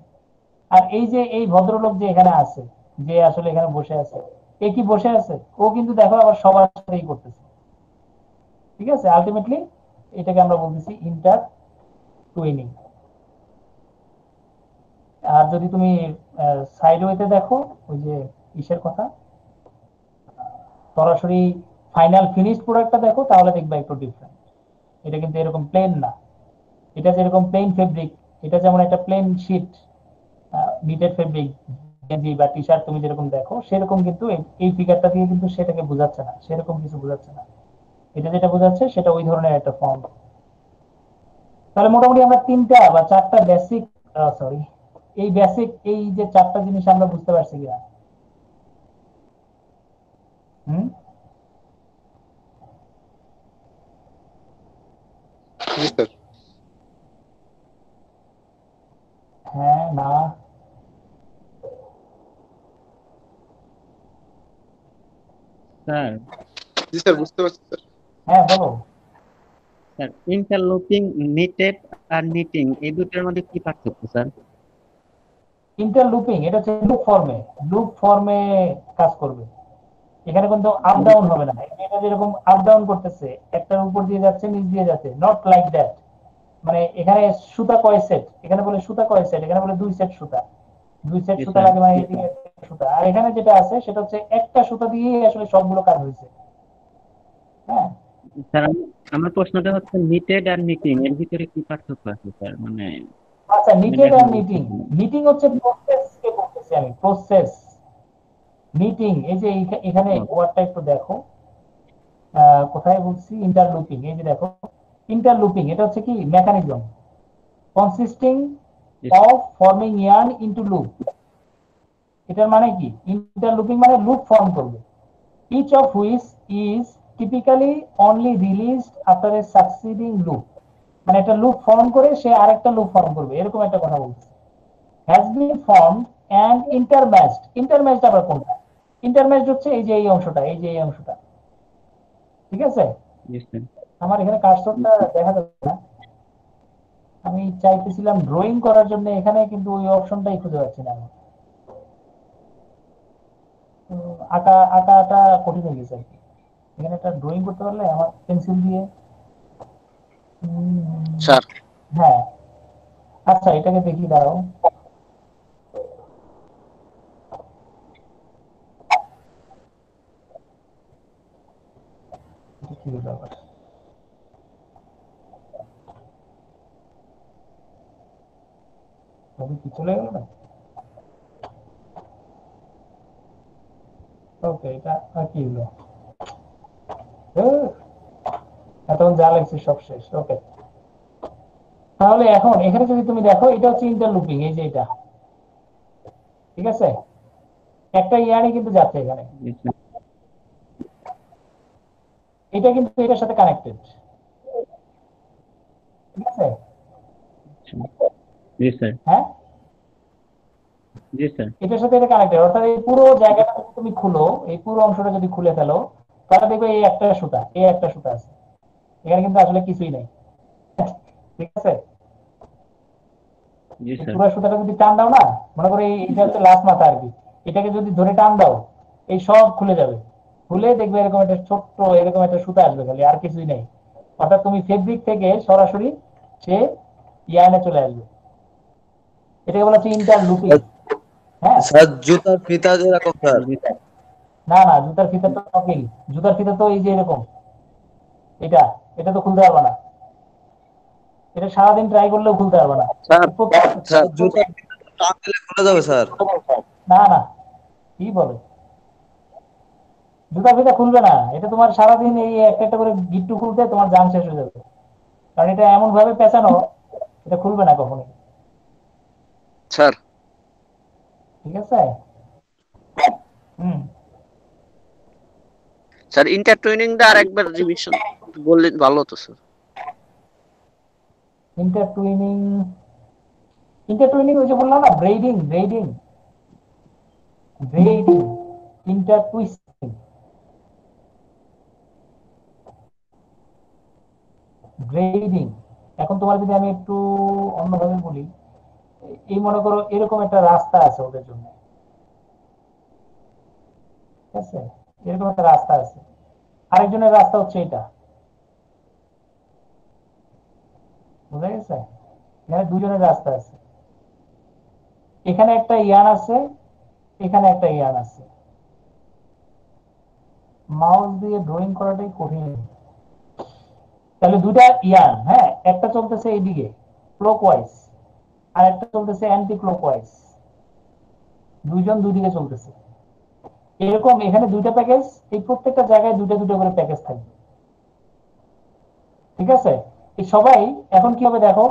আর এই যে এই ভদ্রলোক যে এখানে আছে, যে আসলে এখানে বসে আছে, এ কি বসে আছে, ও কিন্তু দেখো আবার সবার সাথেই করতেছে। ঠিক আছে, আলটিমেটলি এটাকে আমরা বলতেছি ইন্টার টুইনিং। আর যদি তুমি সাইড ওয়েতে দেখো, ওই যে ইসের কথা, সরাসরি ফাইনাল ফিনিশড প্রোডাক্টটা দেখো, তাহলে দেখবা একটু ডিফারেন্ট। এটা কিন্তু এরকম প্লেন না। এটা যেরকম প্লেন ফেব্রিক, এটা যেমন একটা প্লেন শীট নিটেড ফেব্রিক, গেঞ্জি বা টি শার্ট তুমি যেরকম দেখো, সেরকম কিন্তু এই ফিগারটা দিয়ে কিন্তু সেটাকে বোঝাচ্ছে না, সেরকম কিছু বোঝাচ্ছে না। এটা যেটা বোঝাচ্ছে সেটা ওই ধরনের একটা ফর্ম। তাহলে মোটামুটি আমরা তিনটা বা চারটা বেসিক, সরি, এই বেসিক এই যে চারটা জিনিস আমরা বুঝতে পারছি কিনা? হুম। জি স্যার। হ্যাঁ, না, স্যার জি স্যার, বুঝতে পারছি স্যার। হ্যাঁ বলো। স্যার ইন্টারলুপিং, নিটেড আর নিটিং এই দুটোর মধ্যে কি পার্থক্য স্যার? ইন্টারলুপিং এটা হচ্ছে লুপ ফর্মে কাজ করবে। এখানে কিন্তু আপ ডাউন হবে না। এটা যেরকম আপ ডাউন করতেছে, একটার উপর দিয়ে যাচ্ছে নিচ দিয়ে যাচ্ছে, নট লাইক দ্যাট। মানে এখানে সুতা কয় সেট, এখানে বলে সুতা কয় সেট, এখানে বলে 2 সেট সুতা। 2 সেট জি সুতা স্যার। লাগে, মানে এদিকে একটা সুতা। আর এখানে যেটা আছে সেটা হচ্ছে একটা সুতা দিয়েই আসলে সবগুলো কাজ হয়েছে। হ্যাঁ। স্যার আমার প্রশ্নটা হচ্ছে নিটেড আর নিটিং এর ভিতরে কি পার্থক্য আছে স্যার? মানে আচ্ছা, আমি এটা নিটেড এখন আর নিটিং। বুঝতেছি না। নিটিং হচ্ছে প্রসেস কে বলতেছি আমি, প্রসেস। নিটিং এই যে এখানে ও, ওয়ার্ডটা একটু দেখো, কোথায় বলছি ইন্টারলুপিং, এই যে দেখো ইন্টারলুপিং এটা হচ্ছে কি mechanism consisting G of forming yarn into loop. এটার মানে কি, ইন্টারলুপিং মানে লুপ ফর্ম করবে, each of which is typically only released after a succeeding loop। মানে একটা লুপ ফর্ম করে সে আরেকটা লুপ ফর্ম করবে, এরকম একটা কথা বলছে। has been formed and intermatched। intermatched আবার কোনটা? intermatched হচ্ছে এই যে এই অংশটা, এই যে এই অংশটা। ঠিক আছে, জি স্যার। আমার এখানে কার্সরটা দেখা যাচ্ছে না। আমি চাইতেছিলাম ড্রয়িং করার জন্য এখানে, কিন্তু ওই অপশনটাই খুঁজে পাচ্ছি না আমি। আঁকা আঁকাটা কঠিন হয়ে গেছে আর কি। এখানে একটা ড্রয়িং করতে পারলে আমার পেন্সিল দিয়ে। স্যার হ্যাঁ। আচ্ছা, এটাকে দেখি, দাঁড়াও। এটা কি ব্যাপার? তবে কি চলে গেল না? ওকে, এটা আর কি হলো? এতক্ষণ যা লাগছে সব শেষ। ওকে, তাহলে এখন এখানে যদি তুমি দেখো, এটা হচ্ছে ইন্টারলুপিং, এই যে এটা। ঠিক আছে, একটা ইয়ারে কিন্তু যাচ্ছে এখানে, জি স্যার। এটা কিন্তু এটার সাথে কানেক্টেড। ঠিক আছে। জি স্যার। হ্যাঁ, জি স্যার। এটার সাথে এটা কানেক্টেড, অর্থাৎ এই পুরো জায়গাটা যদি তুমি খুলো, এই পুরো অংশটা যদি খুলে ফেলো, তাহলে দেখবে এই একটা সুতা, এই একটা সুতা আছে, এখানে কিন্তু আসলে কিছুই নেই। ঠিক আছে, জি এই স্যার। পুরো সুতাটা যদি টান দাও না, মনে করো এটা হচ্ছে লাস্ট মাথা আর কি, এটাকে যদি ধরে টান দাও, এই সব খুলে যাবে। খুলে দেখবে এরকম একটা ছোট্ট, এরকম একটা সুতা আসবে খালি, আর কিছুই নেই। অর্থাৎ তুমি ফেব্রিক থেকে সরাসরি সে ইয়ার্নে চলে আসবে। এটাকে বলা হচ্ছে ইন্টারলুপিং। হ্যাঁ। স্যার জুতার ফিতা যেরকম স্যার। জি স্যার। না না, জুতার ফিতা তো নকল। জুতার ফিতা তো এই যে এরকম, এটা এটা তো খুলতে পারবে না। এটা সারাদিন ট্রাই করলেও খুলতে পারবে না। স্যার স্যার প্রত্যেক- জুতার ফিতা তো টান দিলে খুলে যাবে স্যার। না না, কি বলে, জুতা ফিতা খুলবে না। এটা তোমার সারাদিন এই একটা একটা করে গিট্টু খুলতে তোমার জান শেষ হয়ে যাবে। কারণ এটা এমন ভাবে পেঁচানো, এটা খুলবে না কখনোই। স্যার ঠিক আছে। হুম। স্যার ইন্টারটুইনিংটা আরেকবার রিভিশন বললেন ভালো হতো স্যার। ইন্টারটুইনিং, ইন্টারটুইনিং ওই যে বললাম না, ব্রেডিং ব্রেডিং ব্রেডিং, ইন্টারটুইস্টিং, ব্রেডিং। এখন তোমার যদি আমি একটু অন্যভাবে বলি, এই মনে করো এরকম একটা রাস্তা আছে ওদের জন্য। ঠিক আছে, এরকম একটা রাস্তা আছে, আরেকজনের রাস্তা হচ্ছে এটা। বুঝা গেছে, এখানে দুজনের রাস্তা আছে, এখানে একটা ইয়ান আছে, এখানে একটা ইয়ান আছে। মাউস দিয়ে ড্রয়িং করাটাই কঠিন। তাহলে দুটা ইয়ান, হ্যাঁ, একটা চলতেছে এইদিকে ক্লকওয়াইজ, আর একটা চলতেছে অ্যান্টি ক্লকওয়াইজ। দুইজন দুই দিকে চলতেছে। এরকম এখানে দুইটা প্যাকেজ, এই প্রত্যেকটা জায়গায় দুইটা দুইটা করে প্যাকেজ থাকবে। ঠিক আছে, এই সবাই এখন কি হবে দেখো,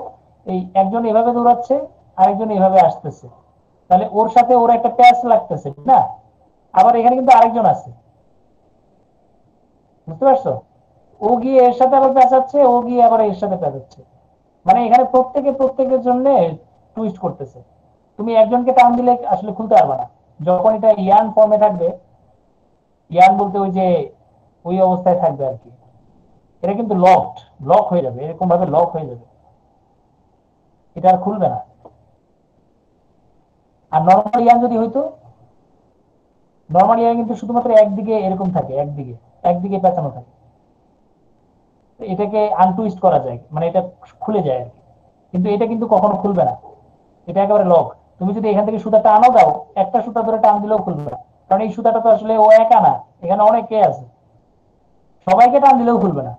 এই একজন এভাবে দৌড়াচ্ছে, আরেকজন এভাবে আসতেছে, তাহলে ওর সাথে ওর একটা প্যাচ লাগতেছে, ঠিক না? আবার এখানে কিন্তু আরেকজন আছে, বুঝতে পারছো? ও গিয়ে এর সাথে আবার পেঁচাচ্ছে, ও গিয়ে আবার এর সাথে পেঁচাচ্ছে। মানে এখানে প্রত্যেকে প্রত্যেকের জন্য টুইস্ট করতেছে। তুমি একজনকে টান দিলে আসলে খুলতে পারবে না। যখন এটা ইয়ান ফর্মে থাকবে, ইয়ান বলতে ওই যে ওই অবস্থায় থাকবে আর কি। এটা কিন্তু লক হয়ে যাবে, এরকম ভাবে লক হয়ে যাবে, এটা আর খুলবে না। আর নর্মাল ইয়ান যদি হইতো, নর্মাল ইয়ান কিন্তু শুধুমাত্র একদিকে এরকম থাকে, একদিকে একদিকে পেঁচানো থাকে। এটাকে আনটুইস্ট করা যায়, মানে এটা খুলে যায় আর কি। কিন্তু এটা কিন্তু কখনো খুলবে না, এটা একেবারে লক। তুমি যদি এখান থেকে সুতাটা আনো দাও, একটা সুতা ধরে টান দিলেও খুলবে না, কারণ এই সুতাটা তো আসলে ও একা না, এখানে অনেকে আছে, সবাইকে টান দিলেও খুলবে না,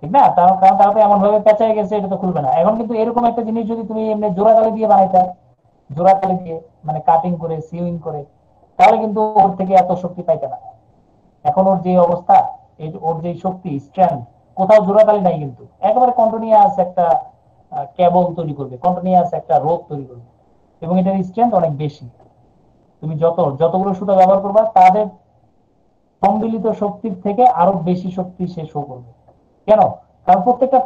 ঠিক না? কারণ তারা তো এমন ভাবে পেঁচায় গেছে, এটা তো খুলবে না। এখন কিন্তু এরকম একটা জিনিস যদি তুমি এমনি জোড়া তালে দিয়ে বানাইতা, জোড়া তালে দিয়ে মানে কাটিং করে সিউইং করে, তাহলে কিন্তু ওর থেকে এত শক্তি পাইতে না। এখন ওর যে অবস্থা, ওর যে শক্তি স্ট্রেংথ, কোথাও জোড়াতালি নাই, কিন্তু একেবারে কন্টিনিউয়াস একটা কেবল তৈরি করবে, কন্টিনিউয়াস একটা রোপ তৈরি করবে, এবং এটার স্ট্রেংথ অনেক বেশি। তুমি যতগুলো সুতা ব্যবহার করবা, তাদের সম্মিলিত শক্তির থেকে আরো বেশি শক্তি সে শো করবে। কেন? কারণ প্রত্যেকটা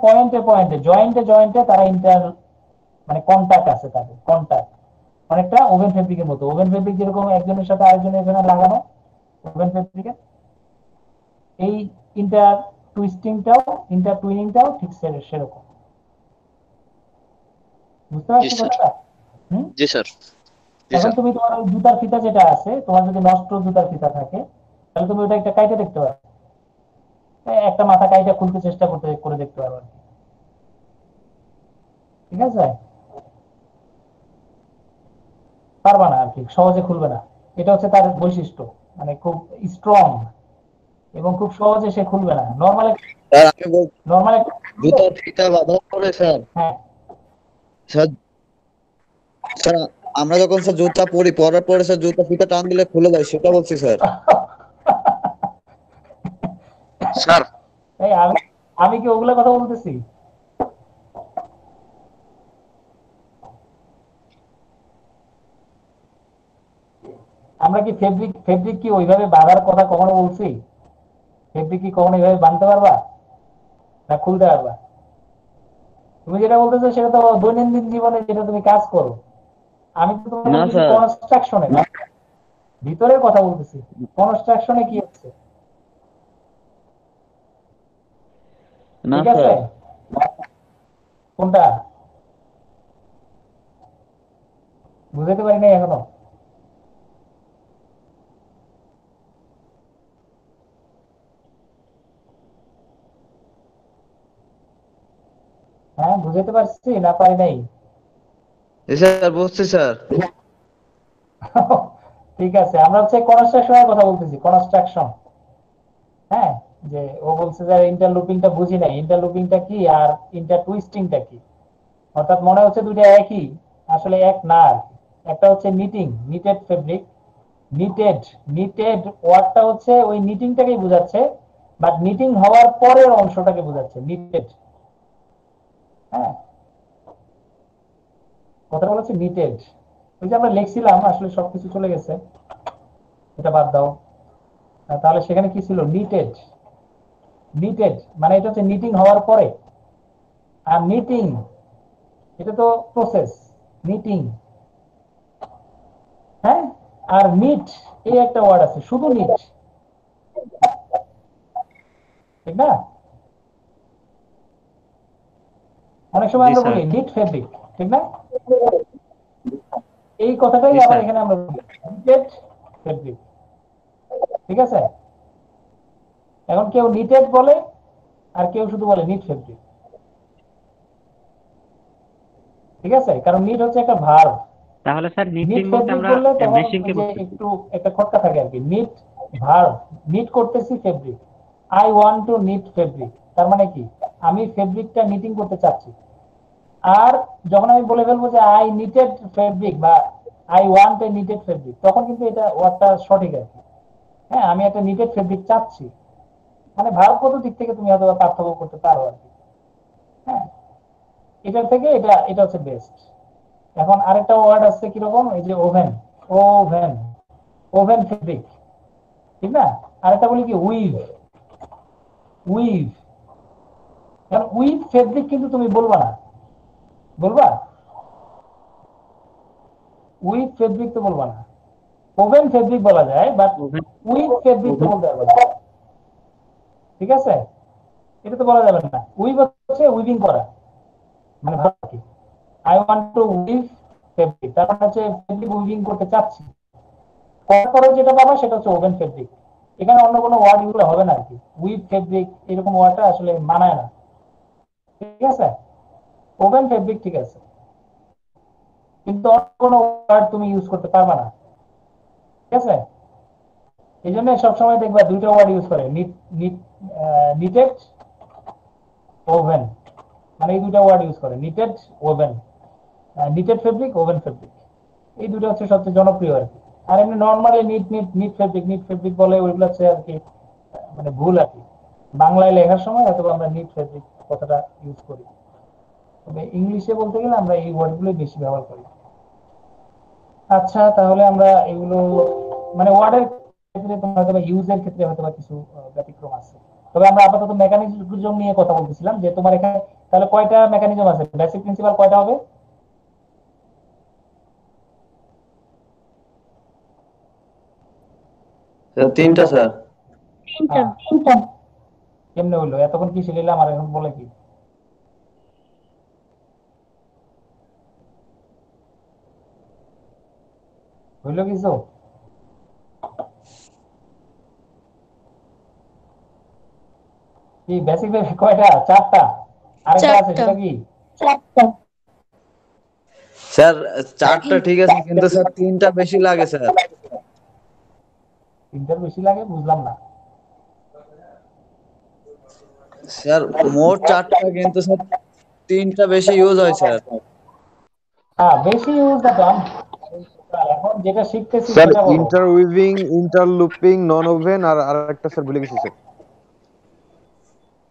জয়েন্টে তারা মানে কন্টাক্ট আছে, তাদের কন্টাক্ট অনেকটা ওভেন ফেব্রিকের মতো। ওভেন ফেব্রিক যেরকম একজনের সাথে আরেকজনের এখানে লাগানো, ওভেন ফেব্রিকের এই ইন্টার টুইনিংটাও ঠিক সেরকম। বুঝতে জি পারছো স্যার। কথাটা? হম। জি স্যার। জি এখন স্যার। তুমি তোমার ওই জুতার ফিতা যেটা আছে, তোমার যদি নষ্ট জুতার ফিতা থাকে, তাহলে তুমি ওটা একটা কাইটে দেখতে পারো, একটা মাথা কাইটা খুলতে চেষ্টা করে দেখতে পারো আর কি। ঠিক আছে? পারবা না আর কি, সহজে খুলবে না। এটা হচ্ছে তার বৈশিষ্ট্য, মানে খুব স্ট্রং, এবং খুব সহজে সে খুলবে না। নর্মাল স্যার আমি বল নর্মাল জুতার ফিতা বাঁধার পরে স্যার, হ্যাঁ। স্যার স্যার আমরা যখন স্যার জুতা পরি, পরার পরে স্যার জুতা ফিতা টান দিলে খুলে যায়, সেটা বলছি স্যার। স্যার এই আমি আমি কি ওগুলা কথা বলতেছি? আমরা কি ফেব্রিক কি ওইভাবে বাঁধার কথা কখনো বলছি? ফেব্রিক কি কখনো এইভাবে বাঁধতে পারবা, না খুলতে পারবা? তুমি যেটা বলতেছো সেটা তো দৈনন্দিন জীবনে যেটা তুমি কাজ করো। আমি তো তোমাকে না বলতেছি স্যার। কনস্ট্রাকশনে, ভিতরের কথা বলতেছি। কনস্ট্রাকশনে কি হচ্ছে? না ঠিক আছে? স্যার। কোনটা বুঝাতে পারি নাই এখনো? হ্যাঁ, বুঝাতে পারছি না পারি নাই? জি স্যার, বুঝছি স্যার। ঠিক আছে, আমরা হচ্ছে কনস্ট্রাকশনের কথা বলতেছি, কনস্ট্রাকশন। হ্যাঁ, যে ও বলছে যে ইন্টারলুপিংটা বুঝি নাই, ইন্টারলুপিংটা কি আর ইন্টার টুইস্টিংটা কি। অর্থাৎ মনে হচ্ছে দুইটা একই, আসলে এক না আর কি। একটা হচ্ছে নিটেড ফেব্রিক, নিটেড নিটেড ওয়ার্ডটা হচ্ছে ওই নিটিংটাকেই বোঝাচ্ছে, বাট নিটিং হওয়ার পরের অংশটাকে বোঝাচ্ছে নিটেড। হ্যাঁ, কথাটা বলেছে নিটেড। ওই যে আমরা লিখছিলাম, আসলে সবকিছু চলে গেছে, এটা বাদ দাও। তাহলে সেখানে কি ছিল? নিটেড। নিটেড মানে এটা হচ্ছে নিটিং হওয়ার পরে। আর নিটিং, এটা তো প্রসেস, নিটিং। হ্যাঁ। আর নিট, এই একটা ওয়ার্ড আছে, শুধু নিট, ঠিক না? অনেক সময় জি আমরা স্যার। বলি নিট ফেব্রিক, ঠিক না? এই কথাটাই জি আবার স্যার। এখানে আমরা বলি নিটেড ফেব্রিক। ঠিক আছে? এখন কেউ নিটেড বলে, আর কেউ শুধু বলে নিট ফেব্রিক। ঠিক আছে? কারণ নিট হচ্ছে একটা ভার্ব। তাহলে স্যার নিট নিটিং বলতে ফেব্রিক আমরা বললে তখন মেশিনকে ওই যে বুঝতেছি। একটু একটা খটকা থাকে আর কি। নিট ভার্ব, নিট করতেছি fabric, I want to knit fabric, তার মানে কি আমি ফেব্রিকটা নিটিং করতে চাচ্ছি। আর যখন আমি বলে ফেলবো যে আই নিটেড ফেব্রিক বা I want a knitted fabric, তখন কিন্তু এটা ওয়ার্ডটা সঠিক আর কি। হ্যাঁ, আমি একটা নিটেড ফেব্রিক চাচ্ছি, মানে ভারগত দিক থেকে তুমি হয়তো পার্থক্য করতে পারো আর কি। হ্যাঁ, এটার থেকে এটা এটা হচ্ছে বেস্ট। এখন আরেকটা ওয়ার্ড আছে কিরকম, এই যে ওভেন, ওভেন, ওভেন ফেব্রিক, ঠিক না? আরেকটা বলি কি উইভ, উইভ। কারণ উইভ ফেব্রিক কিন্তু তুমি বলবা না, বলবা? উইভ ফেব্রিক তো বলবা না। ওভেন ফেব্রিক বলা যায়, বাট ওভেন। উইভ ফেব্রিক তো বলতে পারবে না, ঠিক আছে? এটা তো বলা যাবে না। উইভ হচ্ছে উইভিং করা, মানে I want two we've fabric, তার মানে হচ্ছে ফেব্রিক উইভিং করতে চাচ্ছি। করার পরে যেটা পাবা সেটা হচ্ছে ওভেন ফেব্রিক। এখানে অন্য কোনো ওয়ার্ড ইউজ হবে না আর কি। উইভ ফেব্রিক এরকম ওয়ার্ডটা আসলে মানায় না, ঠিক আছে? ওভেন ফেব্রিক ঠিক আছে, কিন্তু অন্য কোনো ওয়ার্ড তুমি ইউজ করতে পারবে না, ঠিক আছে? এই জন্য সবসময় দেখবা দুইটা ওয়ার্ড ইউজ করে, নিটেড ওভেন, মানে এই দুইটা ওয়ার্ড ইউজ করে, knitted oven, knitted fabric, oven fabric. এই দুটো হচ্ছে সবচেয়ে জনপ্রিয় আর কি। আর এমনি নর্মালি নিট ফেব্রিক বলে, ওইগুলো হচ্ছে আর কি মানে ভুল আর কি। বাংলায় লেখার সময় হয়তো আমরা নিট ফেব্রিক কথাটা ইউজ করি, তবে ইংলিশে বলতে গেলে আমরা এই ওয়ার্ডগুলো বেশি ব্যবহার করি। আচ্ছা, তাহলে আমরা এগুলো মানে ওয়ার্ডের ক্ষেত্রে তোমার হয়তো ইউজের ক্ষেত্রে হয়তো কিছু ব্যতিক্রম আছে। তবে আমরা আপাতত মেকানিজম নিয়ে কথা বলতেছিলাম, যে তোমার এখানে তাহলে কয়টা মেকানিজম আছে, বেসিক প্রিন্সিপাল কয়টা হবে? তিনটা স্যার। তিনটা। কেমনে হইলো? এতক্ষণ কি শিখিলাম আর এখন বলে কি? হইলো কিছু? কি বেসিক কয়টা? চারটা। আরেকটা আছে, সেটা কি? স্যার চারটা ঠিক আছে, কিন্তু স্যার তিনটা বেশি লাগে স্যার। তিনটার বেশি লাগে? বুঝলাম না। স্যার মোট চারটা, কিন্তু স্যার তিনটা বেশি ইউজ হয় স্যার। হ্যাঁ, বেশি ইউজ না তো। এখন যেটা শিখতেছি স্যার সেটা বলো। ইন্টারউইভিং, ইন্টারলুপিং, নন ওভেন আর আরেকটা স্যার ভুলে গেছি স্যার।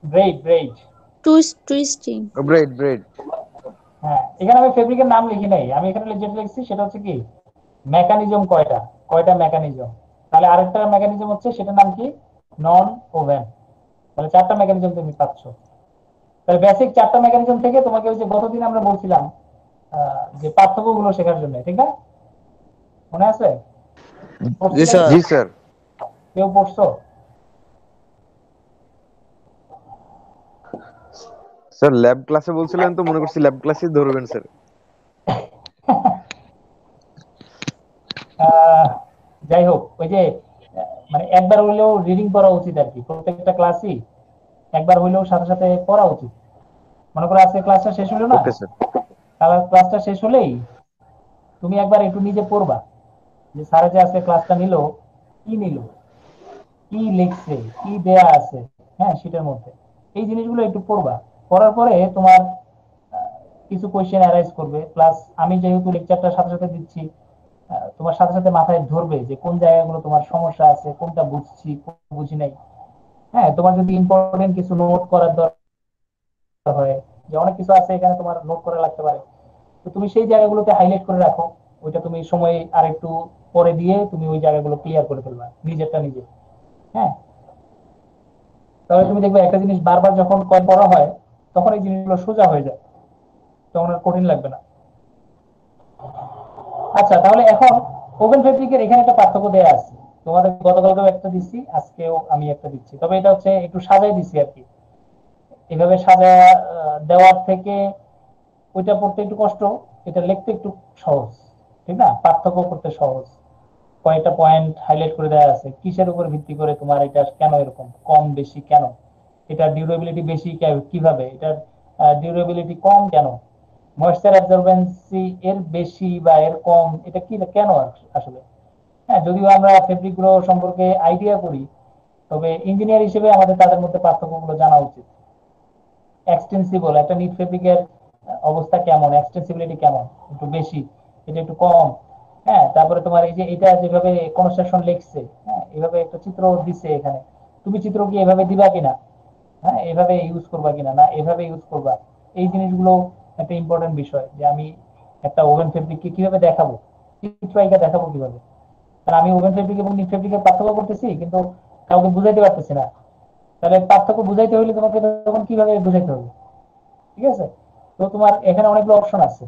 ব্রেড। টুইস্টিং। ব্রেড। হ্যাঁ, এখানে আমি ফেব্রিকের নাম লিখি নাই, আমি এখানে যেটা লিখছি সেটা হচ্ছে কি মেকানিজম, কয়টা মেকানিজম। তাহলে আরেকটা মেকানিজম হচ্ছে, সেটার নাম কি? Non woven. তাহলে চারটা মেকানিজম তুমি পাচ্ছ। তাহলে বেসিক চারটা মেকানিজম থেকে তোমাকে ওই যে গতদিন আমরা বলছিলাম যে পার্থক্যগুলো শেখার জন্য, ঠিক না? মনে আছে? জি স্যার। জি স্যার। কেউ পড়ছো? স্যার ল্যাব ক্লাসে বলছিলেন তো, মনে করছি ল্যাব ক্লাসেই ধরবেন স্যার। যাই হোক, ওই যে মানে একবার হইলেও রিডিং করা উচিত আর কি, প্রত্যেকটা ক্লাসই একবার হইলেও সাথে সাথে পড়া উচিত। মনে করো আজকে ক্লাসটা শেষ হলো না, ওকে স্যার। তাহলে ক্লাসটা শেষ হলেই তুমি একবার একটু নিজে পড়বা যে স্যারে যে আজকে ক্লাসটা নিল, কি নিল, কি লিখছে, কি দেয়া আছে, হ্যাঁ সেটার মধ্যে এই জিনিসগুলো একটু পড়বা। পড়ার পরে তোমার কিছু কোয়েশ্চেন অ্যারাইজ করবে, প্লাস আমি যেহেতু লেকচারটা সাথে সাথে দিচ্ছি, তোমার সাথে সাথে মাথায় ধরবে যে কোন জায়গাগুলো তোমার সমস্যা আছে, কোনটা বুঝছি, কোনটা বুঝি নাই। হ্যাঁ, তোমার যদি ইম্পর্টেন্ট কিছু নোট করার দরকার হয়, যে অনেক কিছু আছে এখানে তোমার নোট করা লাগতে পারে, তো তুমি সেই জায়গাগুলোতে হাইলাইট করে রাখো। ওইটা তুমি সময় আর একটু পরে দিয়ে তুমি ওই জায়গাগুলো ক্লিয়ার করে ফেলবা নিজেরটা নিজে। হ্যাঁ, তাহলে তুমি দেখবে একটা জিনিস বারবার যখন পড়া হয় তখন এই জিনিসগুলো সোজা হয়ে যায়, তখন আর কঠিন লাগবে না। আচ্ছা, তাহলে এখন ওভেন ফেব্রিকের এখানে একটা পার্থক্য দেয়া আছে। তোমাদের গতকালকেও একটা দিচ্ছি, আজকেও আমি একটা দিচ্ছি, তবে এটা হচ্ছে একটু সাজাই দিচ্ছি আর কি। এভাবে সাজা দেওয়ার থেকে ওইটা পড়তে একটু কষ্ট, এটা লিখতে একটু সহজ, ঠিক না? পার্থক্য করতে সহজ। কয়েকটা পয়েন্ট হাইলাইট করে দেওয়া আছে, কিসের উপর ভিত্তি করে তোমার এটা কেন এরকম কম বেশি কেন, এটা ডিউরেবিলিটি বেশি কিভাবে, এটা ডিউরেবিলিটি কম কেন, ময়েশ্চার অ্যাবজর্বেন্সি এর বেশি বা এর কম, এটা কি কেন আসলে। হ্যাঁ, যদিও আমরা ফেব্রিক গুলো সম্পর্কে আইডিয়া করি, তবে ইঞ্জিনিয়ার হিসেবে আমাদের তাদের মধ্যে পার্থক্যগুলো জানা উচিত। এক্সটেন্সিবল একটা নিট ফেব্রিকের অবস্থা কেমন, এক্সটেন্সিবিলিটি কেমন, একটু বেশি, এটা একটু কম। হ্যাঁ, তারপরে তোমার এই যে এটা যেভাবে কনস্ট্রাকশন লিখছে, হ্যাঁ এভাবে একটা চিত্র দিচ্ছে এখানে, তুমি চিত্র কি এভাবে দিবা কিনা, হ্যাঁ এভাবে ইউজ করবা কিনা, না এভাবে ইউজ করবা, এই জিনিসগুলো একটা ইম্পর্টেন্ট বিষয়। যে আমি একটা ওভেন ফেব্রিককে কিভাবে দেখাবো, চিত্র আঁকা দেখাবো কিভাবে। কারণ আমি ওভেন ফেব্রিক এবং নিট ফেব্রিকের পার্থক্য করতেছি, কিন্তু কাউকে বুঝাইতে পারতেছি না। তাহলে পার্থক্য বুঝাইতে হলে তোমাকে তখন কিভাবে বুঝাইতে হবে, ঠিক আছে? তো তোমার এখানে অনেকগুলো অপশন আছে,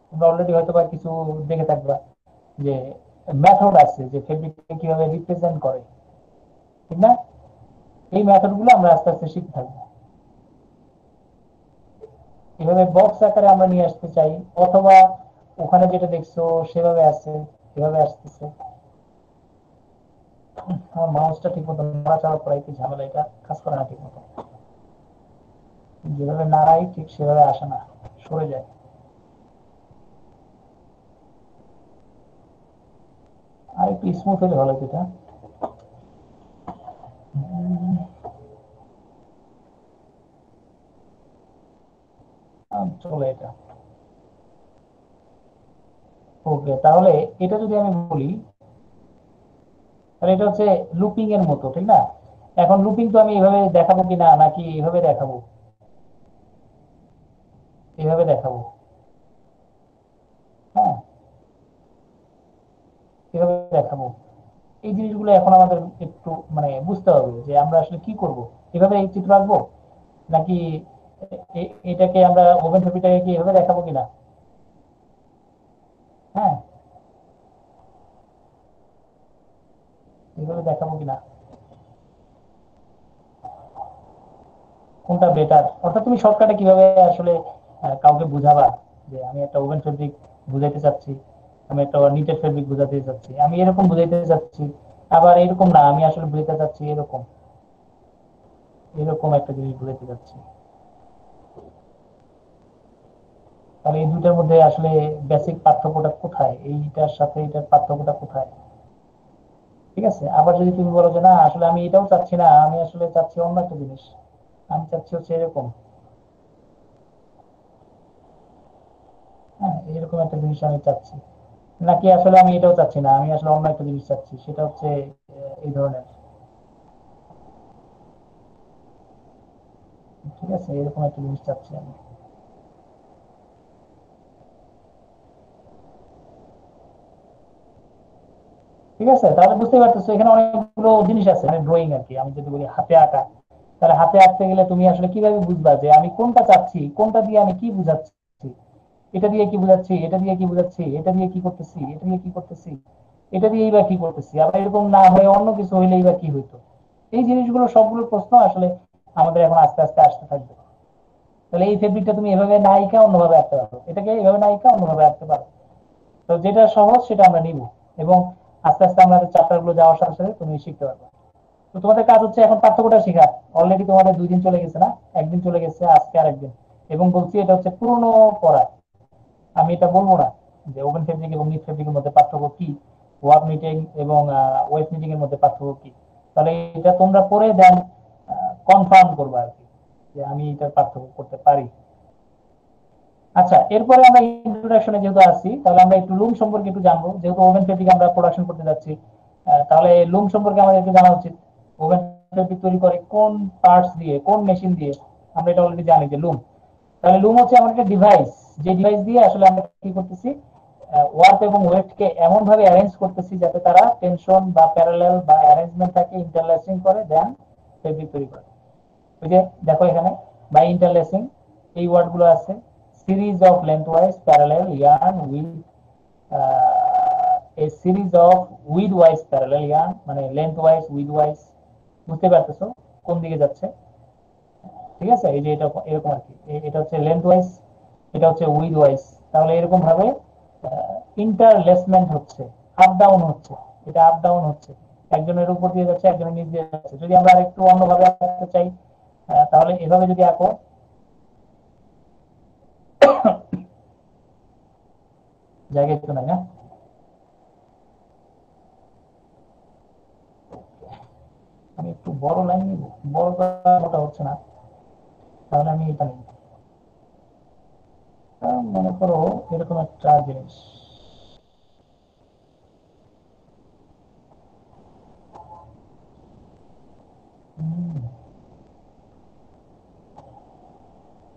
তোমরা অলরেডি হয়তো বা কিছু দেখে থাকবা, যে মেথড আছে যে ফেব্রিককে কিভাবে রিপ্রেজেন্ট করে, ঠিক না? এই মেথড গুলো আমরা আস্তে আস্তে শিখতে থাকবো। এভাবে বক্স আকারে আমরা নিয়ে আসতে চাই, অথবা ওখানে যেটা দেখছো সেভাবে আছে, এভাবে আসতেছে। আমার মাউসটা ঠিক মতো নাড়াচাড়া করাই কি ঝামেলা, এটা কাজ করে না ঠিক মতো, যেভাবে নাড়াই ঠিক সেভাবে আসে না, সরে যায়। আর একটু স্মুথ হলে ভালো হতো এটা। চলে এটা। ওকে, তাহলে এটা যদি আমি বলি, তাহলে এটা হচ্ছে লুপিং এর মতো, ঠিক না? এখন লুপিং তো আমি এভাবে দেখাবো কিনা, নাকি এভাবে দেখাবো? এভাবে দেখাবো, হ্যাঁ, এভাবে দেখাবো। এই জিনিসগুলো এখন আমাদের একটু মানে বুঝতে হবে যে আমরা আসলে কি করব। এভাবে এই চিত্র আঁকবো, নাকি এটাকে আমরা ওভেন ছবিটাকে কি এভাবে দেখাবো কিনা, হ্যাঁ, এভাবে দেখাবো কিনা, কোনটা বেটার? অর্থাৎ তুমি শর্টকাটে কিভাবে আসলে কাউকে বুঝাবা যে আমি একটা ওভেন ফেব্রিক বুঝাইতে চাচ্ছি, আমি একটা নিটেড ফেব্রিক বুঝাতে চাচ্ছি, আমি এরকম বুঝাইতে চাচ্ছি, আবার এরকম না, আমি আসলে বুঝাতে চাচ্ছি এরকম, এরকম একটা জিনিস বুঝাইতে চাচ্ছি। তাহলে এই দুটার মধ্যে আসলে বেসিক পার্থক্যটা কোথায়, এইটার সাথে এটার পার্থক্যটা কোথায়? ঠিক আছে, আবার যদি তুমি বলো যে না আসলে আমি এটাও চাচ্ছি না, আমি আসলে চাচ্ছি অন্য একটা জিনিস, আমি চাচ্ছি হচ্ছে এরকম, হ্যাঁ, এরকম একটা জিনিস আমি চাচ্ছি, নাকি আসলে আমি এটাও চাচ্ছি না, আমি আসলে অন্য একটা জিনিস চাচ্ছি, সেটা হচ্ছে এই ধরনের, ঠিক আছে, এরকম একটা জিনিস চাচ্ছি আমি। ঠিক আছে, তাহলে বুঝতে পারতেছো এখানে অনেকগুলো জিনিস আছে, মানে ড্রয়িং আর কি, আমি যদি বলি হাতে আঁকা, তাহলে হাতে আঁকতে গেলে তুমি আসলে কিভাবে বুঝবা যে আমি কোনটা চাচ্ছি, কোনটা দিয়ে আমি কি বুঝাচ্ছি, এটা দিয়ে কি বুঝাচ্ছি, এটা দিয়ে কি বুঝাচ্ছি, এটা দিয়ে কি করতেছি, এটা দিয়ে কি করতেছি, এটা দিয়েই বা কি করতেছি, আবার এরকম না হয়ে অন্য কিছু হইলেই বা কি হইতো। এই জিনিসগুলো সবগুলো প্রশ্ন আসলে আমাদের এখন আস্তে আস্তে আসতে থাকবে। তাহলে এই ফেব্রিকটা তুমি এভাবে নায়িকা অন্যভাবে আঁকতে পারো, এটাকে এভাবে নায়িকা অন্যভাবে আঁকতে পারো। তো যেটা সহজ সেটা আমরা নিব, এবং আস্তে আস্তে আমাদের চ্যাপ্টার গুলো যাওয়ার সাথে সাথে তুমি শিখতে পারবে। তো তোমাদের কাজ হচ্ছে এখন পার্থক্যটা শেখা। অলরেডি তোমাদের 2 দিন চলে গেছে না, একদিন চলে গেছে, আজকে আর একদিন। এবং বলছি এটা হচ্ছে পুরনো পড়া, আমি এটা বলবো না যে ওপেন ফেব্রিক এবং নিট ফেব্রিকের মধ্যে পার্থক্য কি, ওয়ার্ক নিটিং এবং ওয়েব নিটিং এর মধ্যে পার্থক্য কি। তাহলে এটা তোমরা পরে দেন কনফার্ম করবে আর কি, যে আমি এটার পার্থক্য করতে পারি। আচ্ছা, এরপরে আমরা ইন্ট্রোডাকশনে যেহেতু আসছি, তাহলে আমরা একটু লুম সম্পর্কে একটু জানবো, যেহেতু ওভেন ফেব্রিক আমরা প্রোডাকশন করতে যাচ্ছি। তাহলে লুম সম্পর্কে আমাদের একটু জানা উচিত। ওভেন ফেব্রিক তৈরি করে কোন পার্টস দিয়ে, কোন মেশিন দিয়ে, আমরা এটা অলরেডি জানি যে লুম। তাহলে লুম হচ্ছে এমন একটা ডিভাইস, যে ডিভাইস দিয়ে আসলে আমরা কি করতেছি, ওয়ার্ক এবং ওয়েট কে এমন ভাবে অ্যারেঞ্জ করতেছি যাতে তারা টেনশন বা প্যারালাল বা অ্যারেঞ্জমেন্টটাকে ইন্টারল্যাসিং করে দেন ফেব্রিক তৈরি করে। ওই যে দেখো এখানে বাই ইন্টারলেসিং এই ওয়ার্ড গুলো আছে, series of lengthwise parallel yarn with a series of widthwise parallel yarn, মানে লেন্থওয়াইজ উইথ ওয়াইজ। বুঝতে পারতেছো কোন দিকে যাচ্ছে? ঠিক আছে, এই যে এটা এরকম আর কি, এটা হচ্ছে লেন্থওয়াইজ, এটা হচ্ছে উইথ ওয়াইজ। তাহলে এরকম ভাবে ইন্টারলেসমেন্ট হচ্ছে, আপ ডাউন হচ্ছে, এটা আপ ডাউন হচ্ছে, একজনের উপর দিয়ে যাচ্ছে, একজনের নিচ দিয়ে যাচ্ছে। যদি আমরা একটু অন্যভাবে আঁকতে চাই, তাহলে এভাবে যদি আঁকো, জায়গা একটু নাই না, আমি একটু বড় লাইন নিব, বড় মোটা হচ্ছে না, তাহলে আমি এটা নিব। মনে করো এরকম একটা জিনিস,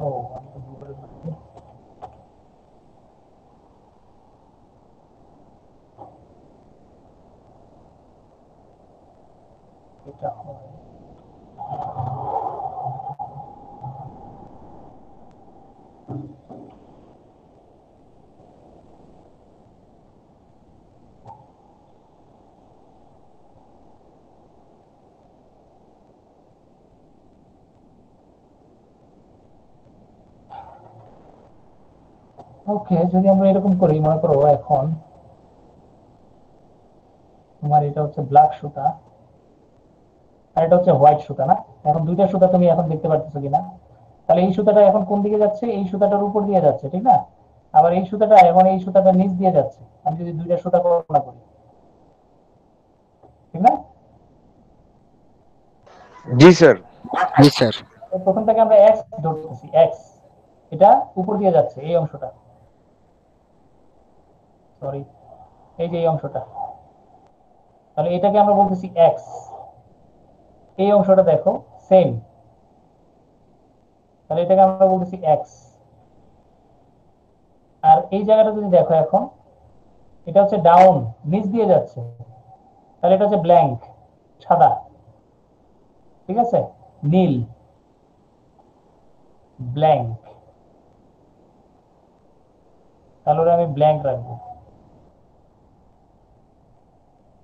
ও আমি তো ভুল করে ফেলেছি। এটা হবে, ওকে, যদি আমরা এরকম করি, মনে করো এখন তোমার এটা হচ্ছে ব্ল্যাক সুতা আর এটা হচ্ছে হোয়াইট সুতা, না? এখন দুইটা সুতা তুমি এখন দেখতে পাচ্ছ কিনা? তাহলে এই সুতাটা এখন কোন দিকে যাচ্ছে? এই সুতাটার উপর দিয়ে যাচ্ছে, ঠিক না? আবার এই সুতাটা এখন এই সুতাটা নিচ দিয়ে যাচ্ছে। আমি যদি দুইটা সুতা কল্পনা করি, ঠিক না? জি স্যার। জি স্যার। তো প্রথম থেকে আমরা এক্স ধরতেছি, এক্স এটা উপর দিয়ে যাচ্ছে, এই অংশটা, সরি, এই যে এই অংশটা, তাহলে এটাকে আমরা বলতেছি এক্স। এই অংশটা দেখো সেম, তাহলে এটাকে আমরা বলতেছি এক্স। আর এই জায়গাটা যদি দেখো এখন, এটা হচ্ছে ডাউন, নিচ দিয়ে যাচ্ছে, তাহলে এটা হচ্ছে ব্ল্যাঙ্ক, সাদা, ঠিক আছে, নীল, ব্ল্যাঙ্ক, তাহলে ওটা আমি ব্ল্যাঙ্ক রাখবো,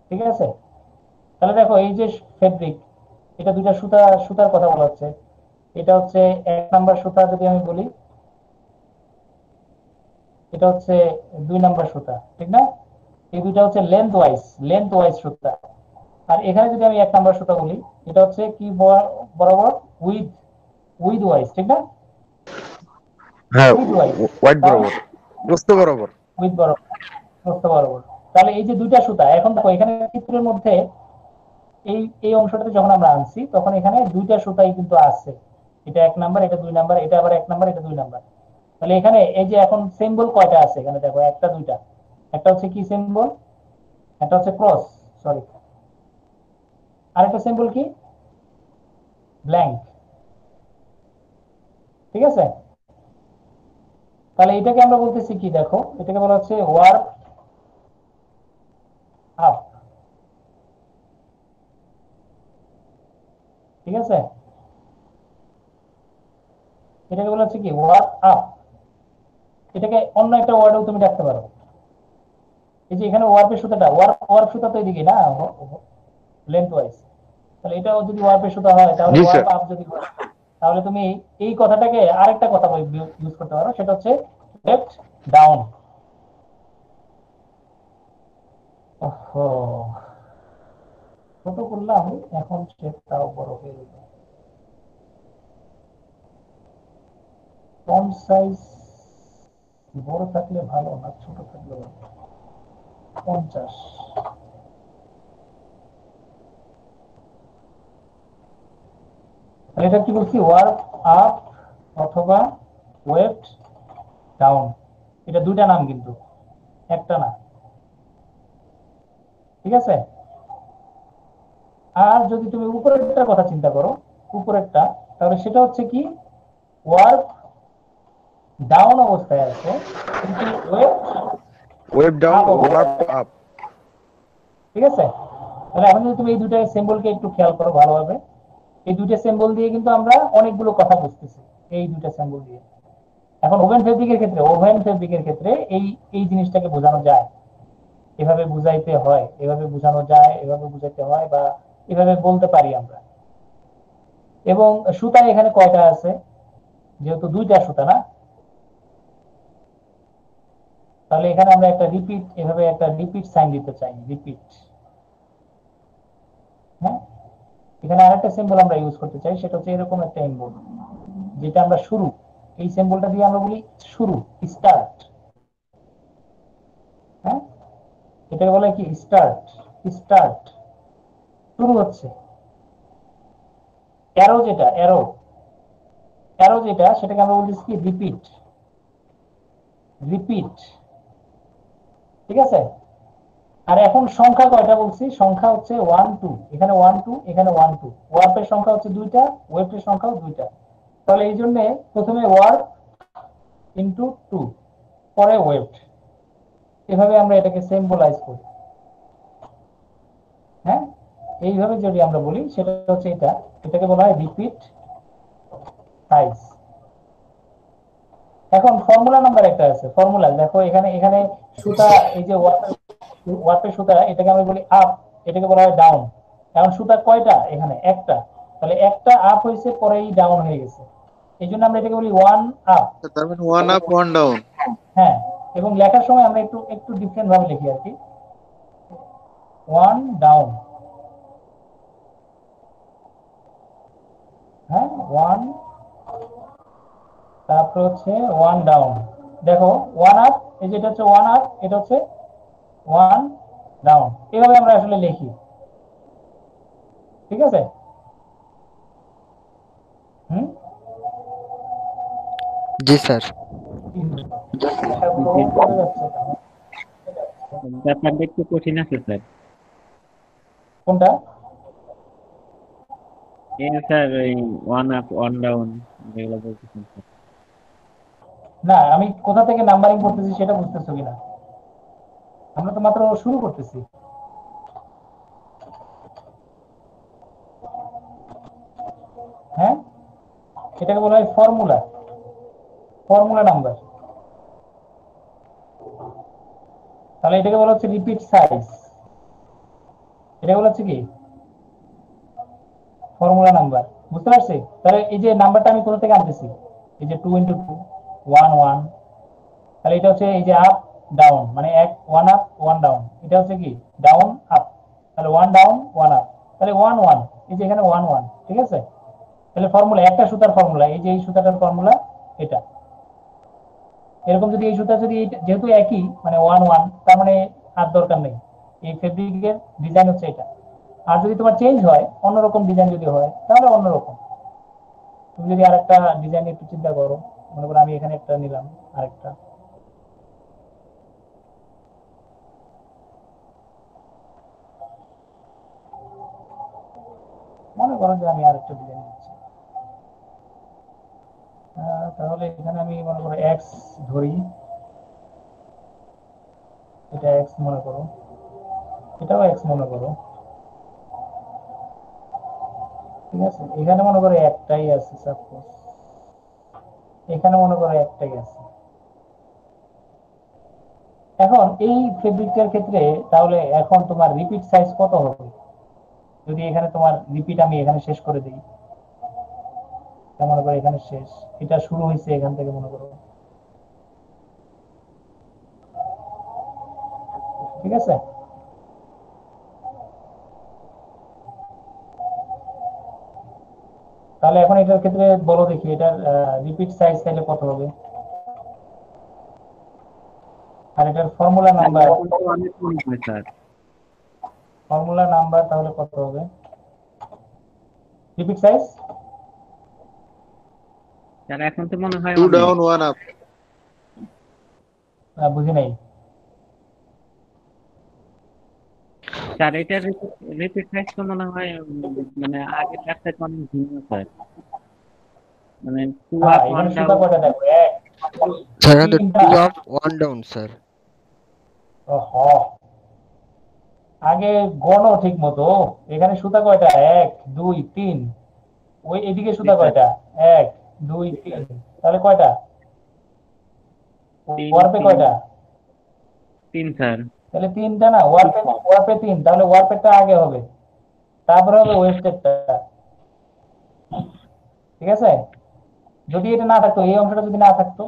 ঠিক আছে। তাহলে দেখো এই যে ফেব্রিক, এটা দুইটা সুতার কথা বলা হচ্ছে। এটা হচ্ছে 1 নাম্বার সুতা যদি আমি বলি, এটা হচ্ছে 2 নাম্বার সুতা, ঠিক না? এই দুইটা হচ্ছে লেন্থ ওয়াইজ সুতা। আর এখানে যদি আমি 1 নাম্বার সুতা বলি, এটা হচ্ছে কি বরাবর, উইথ ওয়াইজ, ঠিক না? হ্যাঁ, উইথ ওয়াইজ, হোয়াইট বরাবর, প্রস্থ বরাবর। উইথ বরাবর, প্রস্থ বরাবর। তাহলে এই যে দুইটা সুতা, এখন দেখো এখানে চিত্রের মধ্যে এই এই অংশটাতে যখন আমরা আনছি, তখন এখানে দুইটা সুতাই কিন্তু আছে। এটা 1 নাম্বার, এটা 2 নাম্বার, এটা আবার 1 নাম্বার, এটা 2 নাম্বার। তাহলে এখানে এই যে এখন সিম্বল কয়টা আছে এখানে দেখো, একটা দুইটা, একটা হচ্ছে কি সিম্বল, একটা হচ্ছে ক্রস, সরি, আরেকটা সিম্বল কি, ব্ল্যাঙ্ক, ঠিক আছে। তাহলে এটাকে আমরা বলতেছি কি, দেখো এটাকে বলা হচ্ছে ওয়ার্ক আপ, ঠিক আছে, এটাকে বলা হচ্ছে কি ওয়ার্ক আপ। এটাকে অন্য একটা ওয়ার্ডেও তুমি রাখতে পারো। এই যে এখানে ওয়ার্পের সুতাটা, ওয়ার্প সুতা তো এদিকে না, লেন্থ ওয়াইজ। তাহলে এটাও যদি ওয়ার্পের সুতা হয়, তাহলে জি স্যার। ওয়ার্প আপ যদি হয়, তাহলে তুমি এই কথাটাকে আরেকটা কথা ইউজ করতে পারো, সেটা হচ্ছে লেফট ডাউন। ওহো, ছোট করলাম, এখন শেপটাও বড় হয়ে গেল। ফন্ট সাইজ বড় থাকলে ভালো না ছোট থাকলে ভালো? 50। এটা কি বলছি, ওয়ার্ক আপ অথবা ওয়েট ডাউন, এটা দুইটা নাম কিন্তু, একটা না, ঠিক আছে। আর যদি তুমি উপরেরটার কথা চিন্তা করো, উপরেরটা, তাহলে সেটা হচ্ছে কি ওয়ার্ক ডাউন অবস্থায় আছে, কিন্তু ওয়েব ডাউন, ওয়ার্ক আপ। ঠিক আছে। তাহলে এখন যদি তুমি এই দুইটা সিম্বলকে একটু খেয়াল করো ভালোভাবে, এই দুইটা সিম্বল দিয়ে কিন্তু আমরা অনেকগুলো কথা বুঝতেছি, এই দুইটা সিম্বল দিয়ে। এখন ওভেন ফেব্রিকের ক্ষেত্রে এই এই জিনিসটাকে বোঝানো যায়, এভাবে বুঝাইতে হয়, এভাবে বোঝানো যায়, এভাবে বুঝাইতে হয়, বা এভাবে বলতে পারি আমরা। এবং সুতা এখানে কয়টা আছে, যেহেতু দুইটা সুতা, না? তাহলে এখানে আমরা একটা রিপিট, এভাবে একটা রিপিট সাইন দিতে চাই, রিপিট। হ্যাঁ, এখানে আরেকটা সিম্বল আমরা ইউজ করতে চাই, সেটা হচ্ছে এরকম একটা সিম্বল, যেটা আমরা শুরু, এই সিম্বলটা দিয়ে আমরা বলি শুরু, স্টার্ট। হ্যাঁ, এটাকে বলে কি স্টার্ট, স্টার্ট, শুরু হচ্ছে। অ্যারো যেটা, অ্যারো যেটা, সেটাকে আমরা বলতেছি কি রিপিট, রিপিট, ঠিক আছে। আর এখন সংখ্যা কয়টা বলছি, সংখ্যা হচ্ছে 1 2, এখানে 1 2, এখানে 1 2, ওয়ার্পের সংখ্যা হচ্ছে দুইটা, ওয়েটের সংখ্যাও দুইটা। তাহলে এই জন্য প্রথমে ওয়ার্প ইনটু 2, পরে ওয়েট, এভাবে আমরা এটাকে সিম্বলাইজ করি। হ্যাঁ, এইভাবে যদি আমরা বলি, সেটা হচ্ছে এটা, এটাকে বলা হয় রিপিট সাইজ। এখন ফর্মুলা নাম্বার একটা আছে, ফর্মুলা দেখো এখানে, এখানে সুতা, এই যে ওয়ার্পের সুতা, এটাকে আমি বলি আপ, এটাকে বলা হয় ডাউন। এখন সুতা কয়টা এখানে, একটা, তাহলে একটা আপ হয়েছে, পরেই ডাউন হয়ে গেছে, এই জন্য আমরা এটাকে বলি ওয়ান আপ। তার মানে 1 আপ 1 ডাউন। হ্যাঁ, এবং লেখার সময় আমরা একটু একটু ডিফারেন্ট ভাবে লিখি আর কি। ওয়ান ডাউন, হ্যাঁ, ওয়ান, তারপর হচ্ছে ওয়ান ডাউন। দেখো ওয়ান আপ, এই যেটা হচ্ছে ওয়ান আপ, এটা হচ্ছে ওয়ান ডাউন, এভাবে আমরা আসলে লিখি। ঠিক আছে? হুম, জি স্যার। করে যাচ্ছে ব্যাপারটা একটু কঠিন আছে স্যার। কোনটা? এই স্যার এই ওয়ান আপ ওয়ান ডাউন যেগুলো বলতেছেন স্যার। না, আমি কোথা থেকে নাম্বারিং করতেছি সেটা বুঝতেছো কিনা? আমরা তো মাত্র শুরু করতেছি। হ্যাঁ, এটাকে বলা হয় ফর্মুলা, ফর্মুলা নাম্বার। তাহলে এটাকে বলা হচ্ছে রিপিট সাইজ, এটা বলা হচ্ছে কি ফর্মুলা নাম্বার। বুঝতে পারছি? তাহলে এই যে নাম্বারটা আমি কোথা থেকে আনতেছি, এই যে 2 × 2 1 1, তাহলে এটা হচ্ছে এই যে আপ ডাউন, মানে এক ওয়ান আপ ওয়ান ডাউন, এটা হচ্ছে কি ডাউন আপ, তাহলে ওয়ান ডাউন ওয়ান আপ, তাহলে 1 1, এই যে এখানে 1 1, ঠিক আছে? তাহলে ফর্মুলা, একটা সুতার ফর্মুলা, এই যে এই সুতাটার ফর্মুলা এটা। এরকম যদি এই সুতা যদি যেহেতু একই মানে 1 1, তার মানে আর দরকার নেই, এই ফেব্রিকের ডিজাইন হচ্ছে এটা। আর যদি তোমার চেঞ্জ হয়, অন্যরকম ডিজাইন যদি হয়, তাহলে অন্যরকম। তুমি যদি আরেকটা ডিজাইন একটু চিন্তা করো, মনে করো আমি এখানে একটা নিলাম, আরেকটা, মনে করো যে আমি আরেকটা ডিজাইন নিচ্ছি। তাহলে এখানে আমি মনে করো এক্স ধরি, এটা এক্স মনে করো, এটাও এক্স মনে করো, ঠিক আছে? এখানে মনে করো একটাই আছে সাপোজ, এখানে মনে করো একটাই আছে। এখন এই ফেব্রিকের ক্ষেত্রে তাহলে এখন তোমার রিপিট সাইজ কত হবে? যদি এখানে তোমার রিপিট আমি এখানে শেষ করে দিই, মনে করো এখানে শেষ, এটা শুরু হয়েছে এখান থেকে মনে করো, ঠিক আছে? তাহলে এখন এটার ক্ষেত্রে বলো দেখি, এটার রিপিট সাইজ তাহলে কত হবে? আর এটার ফর্মুলা নাম্বার, অনেক মনে হয় স্যার। ফর্মুলা নাম্বার তাহলে কত হবে রিপিট সাইজ? স্যার এখন তো মনে হয় 2 অনেক। down 1 up. বুঝি নাই। স্যার এটা রিপিট সাইজ তো মনে হয় মানে আগে তার থেকে অনেক ভিন্ন স্যার। মানে টু হ্যাঁ, আপ ওয়ান এখানে সুতা ডাউন। কয়টা দেখো, এক স্যার এখানে তিনটা। 2 আপ 1 ডাউন স্যার। ওহো, আগে গণো ঠিক মতো, এখানে সুতা কয়টা, 1 2 3, ওই এদিকে সুতা কয়টা, 1 2 3, তাহলে কয়টা তিন ওয়ার্পে তিন কয়টা? তিন স্যার। তাহলে তিনটা না, ওয়ার্পে ওয়ার্পে 3, তাহলে ওয়ার্পেরটা আগে হবে, তারপরে হবে ওয়েস্টেরটা, ঠিক আছে? যদি এটা না থাকতো, এই অংশটা যদি না থাকতো,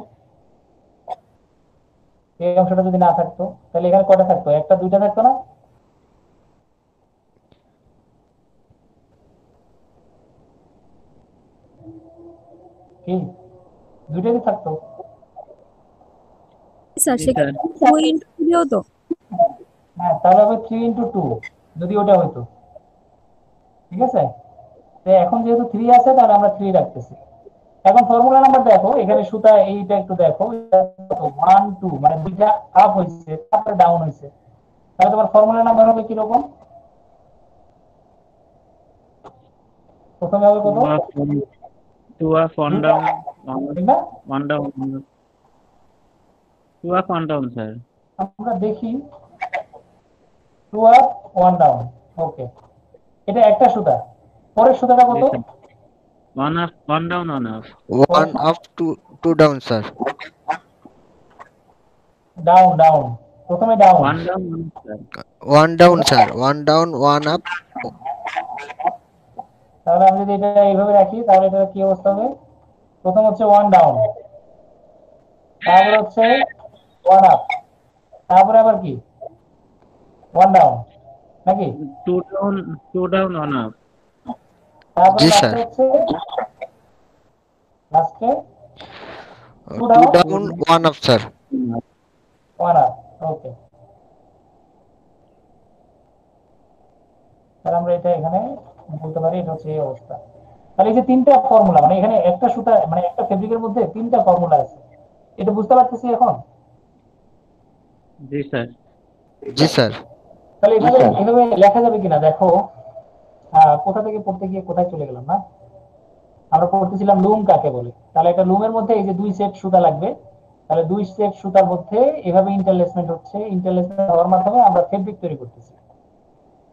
এই অংশটা যদি না থাকতো, তাহলে এখানে কয়টা থাকতো, একটা দুইটা থাকতো না? কি দুইটাই থাকতো? স্যার জি স্যার। সেক্ষেত্রে 2 × 3 হতো। হ্যাঁ, তাহলে হবে 3 × 2 যদি ওটা হইতো, ঠিক আছে? তো এখন যেহেতু 3 আছে, তাহলে আমরা 3 রাখতেছি। এখন ফর্মুলা নাম্বার দেখো, এখানে সুতা এইটা একটু দেখো, 1 2 মানে দুইটা আপ হয়েছে তারপরে ডাউন হয়েছে, তাহলে তোমার ফর্মুলা নাম্বার হবে কিরকম? প্রথমে হবে কত? টু আপ ওয়ান দুইটা ডাউন ঠিক না? One down to up one down sir. আমরা দেখি 2 আপ 1 ডাউন, ওকে, এটা একটা সুতা। পরের সুতাটা কত? One up one down one up. 1 up 2 down sir. Down down, প্রথমে down, one down one sir. 1 down sir, 1 down 1 up. তাহলে আমি যদি এটা এইভাবে রাখি, তাহলে এটা কি অবস্থা হবে? প্রথম হচ্ছে 1 ডাউন, তারপর হচ্ছে ওয়ান আপ, তারপরে আবার কি ওয়ান ডাউন নাকি? Two down one up. তারপরে জি লাস্টে স্যার, হচ্ছে লাস্টে two two down down one up sir. One up. Okay, তাহলে আমরা এটা এখানে বলতে পারি এটা হচ্ছে এই অবস্থা। তাহলে এই যে তিনটা ফর্মুলা, মানে এখানে একটা সুতা মানে একটা ফেব্রিকের মধ্যে তিনটা ফর্মুলা আছে, এটা বুঝতে পারতেছি এখন? জি স্যার। জি স্যার। তাহলে এভাবে এভাবে লেখা যাবে কিনা দেখো। কোথা থেকে পড়তে গিয়ে কোথায় চলে গেলাম না, আমরা পড়তেছিলাম লুম কাকে বলে। তাহলে একটা লুমের মধ্যে এই যে দুই সেট সুতা লাগবে, তাহলে দুই সেট সুতার মধ্যে এভাবে ইন্টারলেসমেন্ট হচ্ছে, ইন্টারলেসমেন্ট হওয়ার মাধ্যমে আমরা ফেব্রিক তৈরি করতেছি।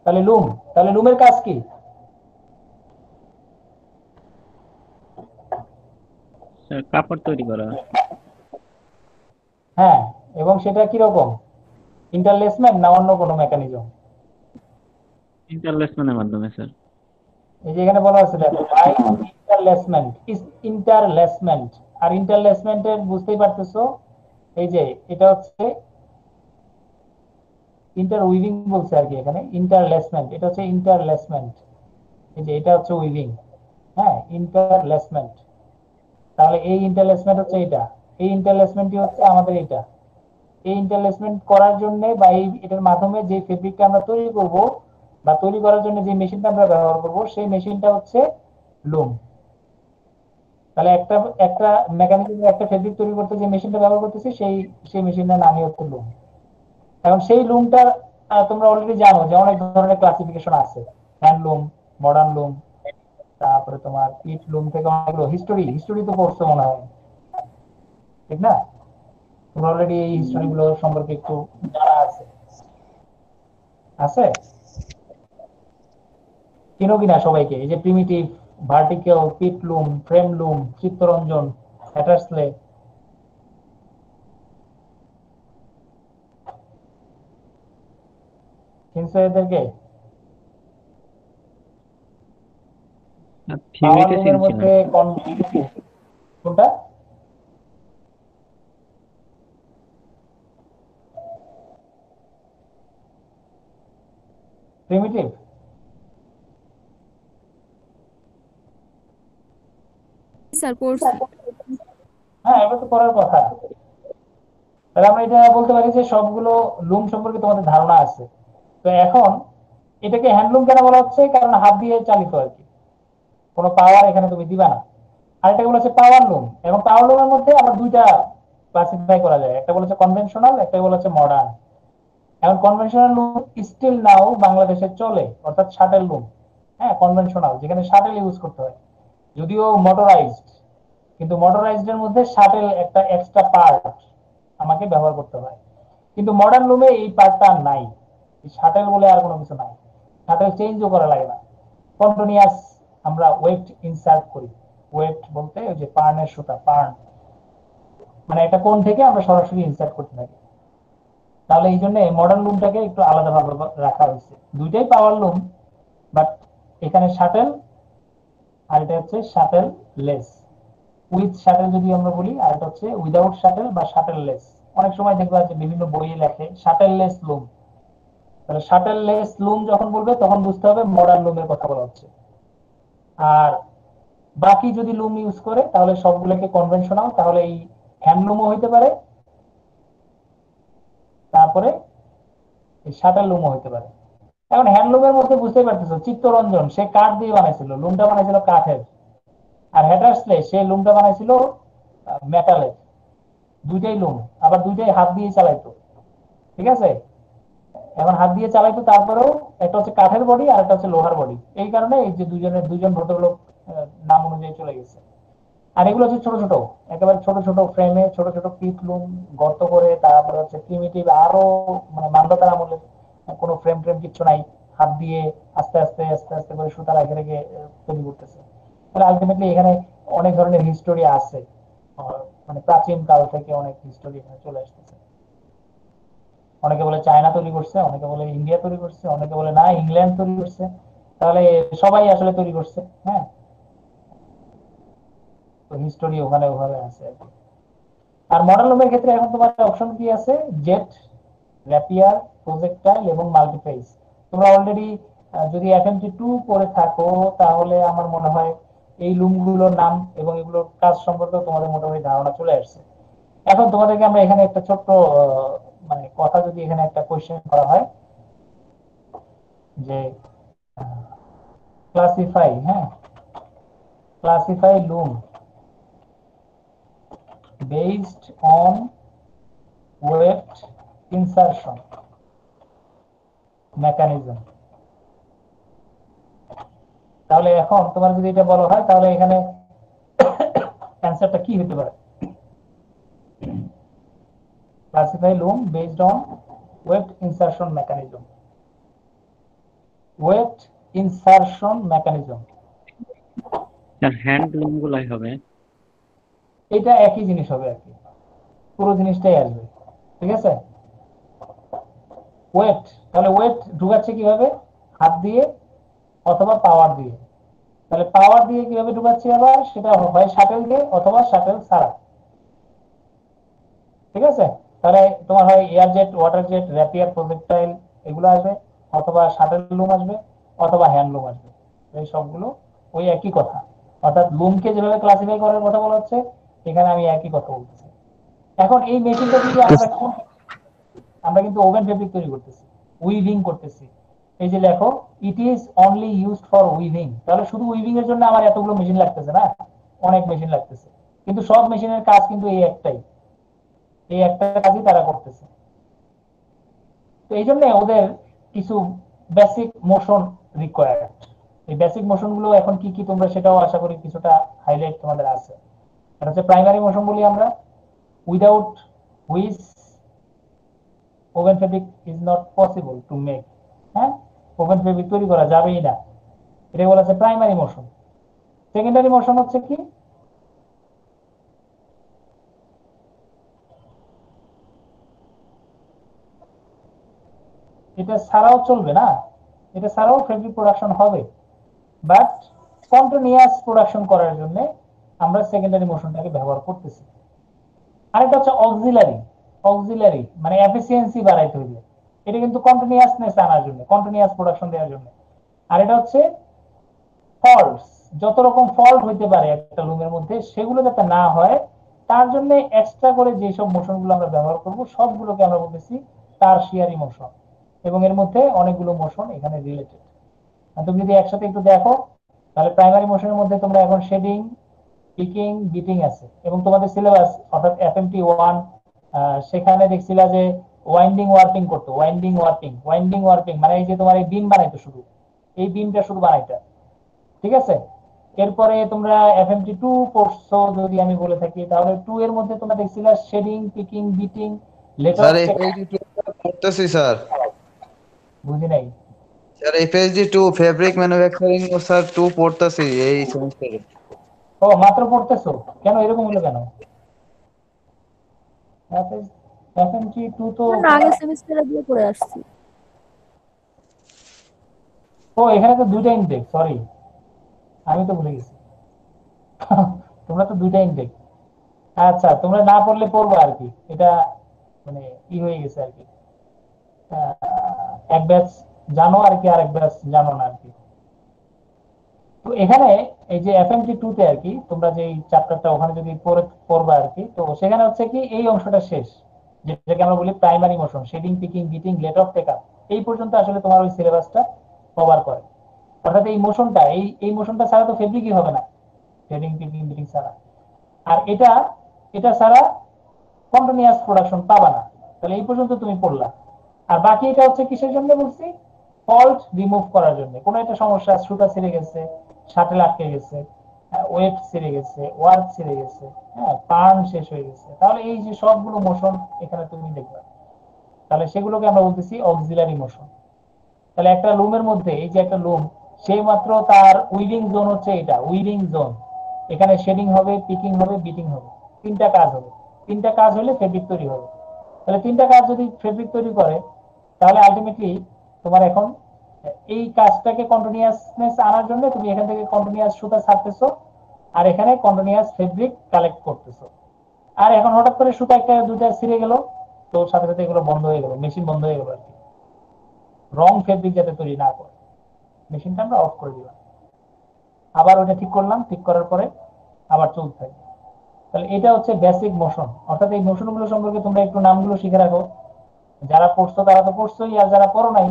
তাহলে লুম, তাহলে লুমের কাজ কি? স্যার কাপড় তৈরি করা। হ্যাঁ, এবং সেটা কি রকম, ইন্টারলেসমেন্ট না অন্য কোনো মেকানিজম? ইন্টারলেসমেন্টের মাধ্যমে স্যার। এই যে এখানে বলা আছে দেখো, বাই ইন্টারলেসমেন্ট, ইন্টারলেসমেন্ট। আর ইন্টারলেসমেন্টের বুঝতেই পারতেছো, এই যে এটা হচ্ছে ইন্টার উইভিং বলছে আর কি, এখানে ইন্টারলেসমেন্ট, এটা হচ্ছে ইন্টারলেসমেন্ট। এই যে এটা হচ্ছে উইভিং, হ্যাঁ ইন্টারলেসমেন্ট। তাহলে এই ইন্টারলেসমেন্ট হচ্ছে এটা, এই ইন্টারলেসমেন্টই হচ্ছে আমাদের এটা। এই ইন্টারলেসমেন্ট করার জন্য বা এই এটার মাধ্যমে যে ফেব্রিকটা আমরা তৈরি করব বা তৈরি করার জন্য যে মেশিনটা আমরা ব্যবহার করব সেই মেশিনটা হচ্ছে লুম। তাহলে একটা একটা মেকানিজমের একটা ফেব্রিক তৈরি করতে যে মেশিনটা ব্যবহার করতেছি সেই সেই মেশিনটার নামই হচ্ছে লুম। এখন সেই লুমটার তোমরা অলরেডি জানো যে অনেক ধরনের ক্লাসিফিকেশন আছে, হ্যান্ডলুম, মডার্ন লুম, তারপরে তোমার পিট লুম থেকে অনেকগুলো হিস্টোরি হিস্টোরি তো পড়ছো মনে হয়, ঠিক না? তোমরা অলরেডি এই হিস্টোরি গুলো সম্পর্কে একটু জানা আছে আছে চিনো কিনা সবাইকে? এই যে প্রিমিটিভ, ভার্টিক্যাল, পিট লুম, ফ্রেম লুম, চিত্তরঞ্জন, হ্যাটারসলে, চিনছো এদেরকে? পাওয়ার থিওরিতে লুমের চিনছি না। মধ্যে কোনটা? প্রিমিটিভ? স্যার পড়ছি। হ্যাঁ, এটা তো করার কথা। তাহলে আমরা এটা বলতে পারি যে সবগুলো লুম সম্পর্কে তোমাদের ধারণা আছে। তো এখন এটাকে হ্যান্ডলুম কেন বলা হচ্ছে? কারণ হাত দিয়ে চালিত আর কি, কোনো পাওয়ার এখানে তুমি দিবা না। আরেকটা বলা হচ্ছে পাওয়ার লুম। এবং পাওয়ার লুমের মধ্যে আবার দুইটা ক্লাসিফাই করা যায়, একটা বলা হচ্ছে কনভেনশনাল, একটা বলা হচ্ছে মডার্ন। এখন কনভেনশনাল লুম স্টিল নাও বাংলাদেশে চলে, অর্থাৎ শাটেল লুম। হ্যাঁ, কনভেনশনাল যেখানে শাটেল ইউজ করতে হয়, যদিও মোটরাইজড, কিন্তু মোটরাইজড এর মধ্যে শাটেল একটা এক্সট্রা পার্ট আমাকে ব্যবহার করতে হয়। কিন্তু মডার্ন লুমে এই পার্টটা নাই, শাটেল বলে আর কোনো কিছু নাই, শাটেল চেঞ্জও করা লাগে না। কন্টিনিউয়াস আমরা ওয়েট ইনসার্ট করি। ওয়েট বলতে ওই যে পার্নের সুতা, পার্ন মানে একটা কোণ থেকে আমরা সরাসরি ইনসার্ট করতে থাকি। তাহলে এই জন্য মডার্ন লুমটাকে একটু আলাদাভাবে রাখা হয়েছে। দুইটাই পাওয়ার লুম, বাট এখানে শাটেল আর এটা হচ্ছে শাটেল লেস। উইথ শাটেল যদি আমরা বলি, আর এটা হচ্ছে উইদাউট শাটেল বা শাটেল লেস। অনেক সময় দেখবা যে বিভিন্ন বইয়ে লেখে শাটেল লেস লুম। তাহলে শাটেল লেস লুম যখন বলবে তখন বুঝতে হবে মডার্ন লুমের কথা বলা হচ্ছে। আর বাকি যদি লুম ইউজ করে তাহলে সবগুলোকে কনভেনশনাল, তাহলে এই হ্যান্ডলুমও হইতে পারে, তারপরে এই শাটার লুমও হইতে পারে। এখন হ্যান্ডলুমের মধ্যে বুঝতেই পারতেছো, চিত্তরঞ্জন সে কাঠ দিয়ে বানাইছিল, লুমটা বানাইছিল কাঠের। আর হ্যাটারসলে সে লুমটা বানাইছিল মেটালের। দুইটাই লুম, আবার দুইটাই হাত দিয়ে চালাইতো, ঠিক আছে? এখন হাত দিয়ে চালাইতো, তারপরেও একটা হচ্ছে কাঠের বডি আর একটা হচ্ছে লোহার বডি। এই কারণে এই যে দুইজন ভদ্রলোক নাম অনুযায়ী চলে গেছে। আর এগুলো হচ্ছে ছোট ছোট, একেবারে ছোট ছোট ফ্রেমে ছোট ছোট পিট লুম গর্ত করে, তারপরে হচ্ছে প্রিমিটিভ আরো মানে মান্যতার আমলে কোনো ফ্রেম ট্রেম কিচ্ছু নাই, হাত দিয়ে আস্তে আস্তে আস্তে আস্তে করে সুতা রেখে রেখে তৈরি করতেছে। তাহলে আলটিমেটলি এখানে অনেক ধরনের হিস্টোরি আছে, মানে প্রাচীন কাল থেকে অনেক হিস্টোরি এখানে চলে আসতেছে। অনেকে বলে চায়না তৈরি করছে, অনেকে বলে ইন্ডিয়া তৈরি করছে, অনেকে বলে না ইংল্যান্ড তৈরি করছে। তাহলে সবাই আসলে তৈরি করছে, হ্যাঁ। তো হিস্টোরি ওখানে ওভাবে আছে আর কি। আর মডেল লুমের ক্ষেত্রে এখন তোমার অপশন কি আছে? জেট, র্যাপিয়ার, প্রজেক্টাইল এবং মাল্টিফেজ। তোমরা অলরেডি যদি FMT2 পড়ে থাকো তাহলে আমার মনে হয় এই লুমগুলোর নাম এবং এগুলোর কাজ সম্পর্কে তোমাদের মোটামুটি ধারণা চলে আসছে। এখন তোমাদেরকে আমরা এখানে একটা ছোট্ট মানে কথা যদি এখানে একটা কোশ্চেন করা হয় যে ক্লাসিফাই, হ্যাঁ, classify loom based on weft insertion mechanism. তাহলে এখন তোমার যদি এটা বলা হয় তাহলে এখানে অ্যান্সারটা কি হতে পারে? Classify loom based on weft insertion mechanism. Weft insertion mechanism, sir handloom গুলাই হবে। এটা একই জিনিস হবে আর কি, পুরো জিনিসটাই আসবে। ঠিক আছে? ওয়েট, তাহলে ওয়েট ঢুকাচ্ছে কিভাবে? হাত দিয়ে অথবা পাওয়ার দিয়ে। তাহলে পাওয়ার দিয়ে কিভাবে ঢুকাচ্ছি? আবার সেটা হয় শাটেল দিয়ে অথবা শাটেল ছাড়া। ঠিক আছে? তাহলে তোমার হয় air jet, water jet, rapier, projectile এগুলো আসবে, অথবা শাটেল লুম আসবে, অথবা হ্যান্ড লুম আসবে। এই সবগুলো ওই একই কথা। অর্থাৎ লুমকে যেভাবে ক্লাসিফাই করার কথা বলা হচ্ছে, এখানে আমি একই কথা বলতেছি। এখন এই মেশিনটা যদি আমরা কিন্তু ওভেন ফেব্রিক তৈরি করতেছি, উইভিং করতেছি। এই যে লেখো it is only used for weaving, তাহলে শুধু উইভিং এর জন্য আমার এতগুলো মেশিন লাগতেছে না, অনেক মেশিন লাগতেছে। কিন্তু সব মেশিনের কাজ কিন্তু এই একটাই, এই একটা কাজই তারা করতেছে। তো এই জন্য ওদের কিছু বেসিক মোশন রিকোয়ার্ড। এই বেসিক মোশন গুলো এখন কি কি তোমরা সেটাও আশা করি কিছুটা হাইলাইট তোমাদের আছে। এটা হচ্ছে প্রাইমারি মোশন বলি আমরা, without which oven fabric is not possible to make. হ্যাঁ, ওভেন ফেব্রিক তৈরি করা যাবেই না, এটা বলা আছে প্রাইমারি মোশন। সেকেন্ডারি মোশন হচ্ছে কি? এটা ছাড়াও চলবে না, এটা ছাড়াও ফেব্রিক প্রোডাকশন হবে, বাট কন্টিনিউয়াস প্রোডাকশন করার জন্য আমরা সেকেন্ডারি মোশনটাকে ব্যবহার করতেছি। আরেকটা হচ্ছে অক্সিলারি। অক্সিলারি মানে এফিসিয়েন্সি বাড়াইতে হবে, এটা কিন্তু কন্টিনিউয়াসনেস আনার জন্য, কন্টিনিউয়াস প্রোডাকশন দেওয়ার জন্য। আর এটা হচ্ছে ফল্টস, যত রকম ফল্ট হইতে পারে একটা লুমের মধ্যে সেগুলো যাতে না হয় তার জন্য এক্সট্রা করে যেসব মোশন গুলো আমরা ব্যবহার করব সবগুলোকে আমরা বলতেছি টারশিয়ারি মোশন। এবং এর মধ্যে অনেকগুলো মোশন এখানে রিলেটেড। তুমি যদি একসাথে একটু দেখো তাহলে প্রাইমারি মোশনের মধ্যে তোমরা এখন শেডিং, পিকিং, বিটিং আছে। এবং তোমাদের সিলেবাস অর্থাৎ FMT1 সেখানে দেখছিলা যে ওয়াইন্ডিং ওয়ার্পিং করতো, ওয়াইন্ডিং ওয়ার্পিং। ওয়াইন্ডিং ওয়ার্পিং মানে এই যে তোমার এই বিম বানাইতো, শুধু এই বিমটা শুধু বানাইতা। ঠিক আছে? এরপরে তোমরা FMT2 পড়ছো যদি আমি বলে থাকি, তাহলে 2 এর মধ্যে তোমরা দেখছিলা শেডিং, পিকিং, বিটিং, লেটার। স্যার FSD 2 পড়তেছি স্যার। বুঝি নাই। স্যার FSD 2 ফেব্রিক ম্যানুফ্যাকচারিং ও স্যার 2 পড়তেছি এই সেমিস্টারে। ও মাত্র পড়তেছো? কেন এরকম হলো কেন? FMT2 তো না আগের সেমিস্টারে দিয়ে পড়ে আসছি। ও এখানে তো দুইটা ইনটেক, সরি আমি তো ভুলে গেছি। তোমরা তো দুইটা ইনটেক। আচ্ছা, তোমরা না পড়লে পড়বো আর কি, এটা মানে ই হয়ে গেছে আর কি। এক ব্যাচ জানো আর কি, আরেক ব্যাচ জানো না আর কি। তো এখানে এই যে FMT2 তে আর কি তোমরা যে চ্যাপ্টারটা ওখানে যদি পড়বা আর কি, তো সেখানে হচ্ছে কি এই অংশটা শেষ, যেটাকে আমরা বলি primary motion, shedding, picking, beating, let off take up. এই পর্যন্ত আসলে তোমার ওই সিলেবাসটা কভার করে। অর্থাৎ এই মোশনটা, এই মোশনটা ছাড়া তো ফেব্রিকই হবে না, শেডিং, পিকিং, বিটিং ছাড়া। আর এটা ছাড়া কন্টিনিউয়াস প্রোডাকশন পাবা না। তাহলে এই পর্যন্ত তুমি পড়লা। আর বাকি এটা হচ্ছে কিসের জন্য বলছি? ফল্ট রিমুভ করার জন্য। কোনো একটা সমস্যা, সুতা ছিঁড়ে গেছে, শাটেল আটকে গেছে, ওয়েট ছিঁড়ে গেছে, ওয়ার্ক ছিঁড়ে গেছে, হ্যাঁ, পার্ন শেষ হয়ে গেছে, তাহলে এই যে সবগুলো মোশন এখানে তুমি দেখবে, তাহলে সেগুলোকে আমরা বলতেছি অক্সিলারি মোশন। তাহলে একটা লুমের মধ্যে এই যে একটা লুম, সেই মাত্র তার উইভিং জোন হচ্ছে এটা, উইভিং জোন। এখানে শেডিং হবে, পিকিং হবে, বিটিং হবে, তিনটা কাজ হবে। তিনটা কাজ হলে ফেব্রিক তৈরি হবে। তাহলে তিনটা কাজ যদি ফেব্রিক তৈরি করে তাহলে আলটিমেটলি তোমার এখন এই কাজটাকে কন্টিনিউয়াসনেস আনার জন্য তুমি এখান থেকে কন্টিনিউয়াস সুতা ছাড়তেছো আর এখানে কন্টিনিউয়াস ফেব্রিক কালেক্ট করতেছো। আর এখন হঠাৎ করে সুতা একটা দুইটা ছিঁড়ে গেল, তো সাথে সাথে এগুলো বন্ধ হয়ে গেল, মেশিন বন্ধ হয়ে গেল আর কি। রং ফেব্রিক যাতে তৈরি না করে মেশিনটা আমরা অফ করে দিলাম, আবার ওটা ঠিক করলাম, ঠিক করার পরে আবার চলতে থাকবে। তাহলে এটা হচ্ছে বেসিক মোশন। অর্থাৎ এই মোশন গুলো সম্পর্কে তোমরা একটু নামগুলো শিখে রাখো। যারা পড়ছো তারা তো পড়ছোই, আর যারা পড়ো নাই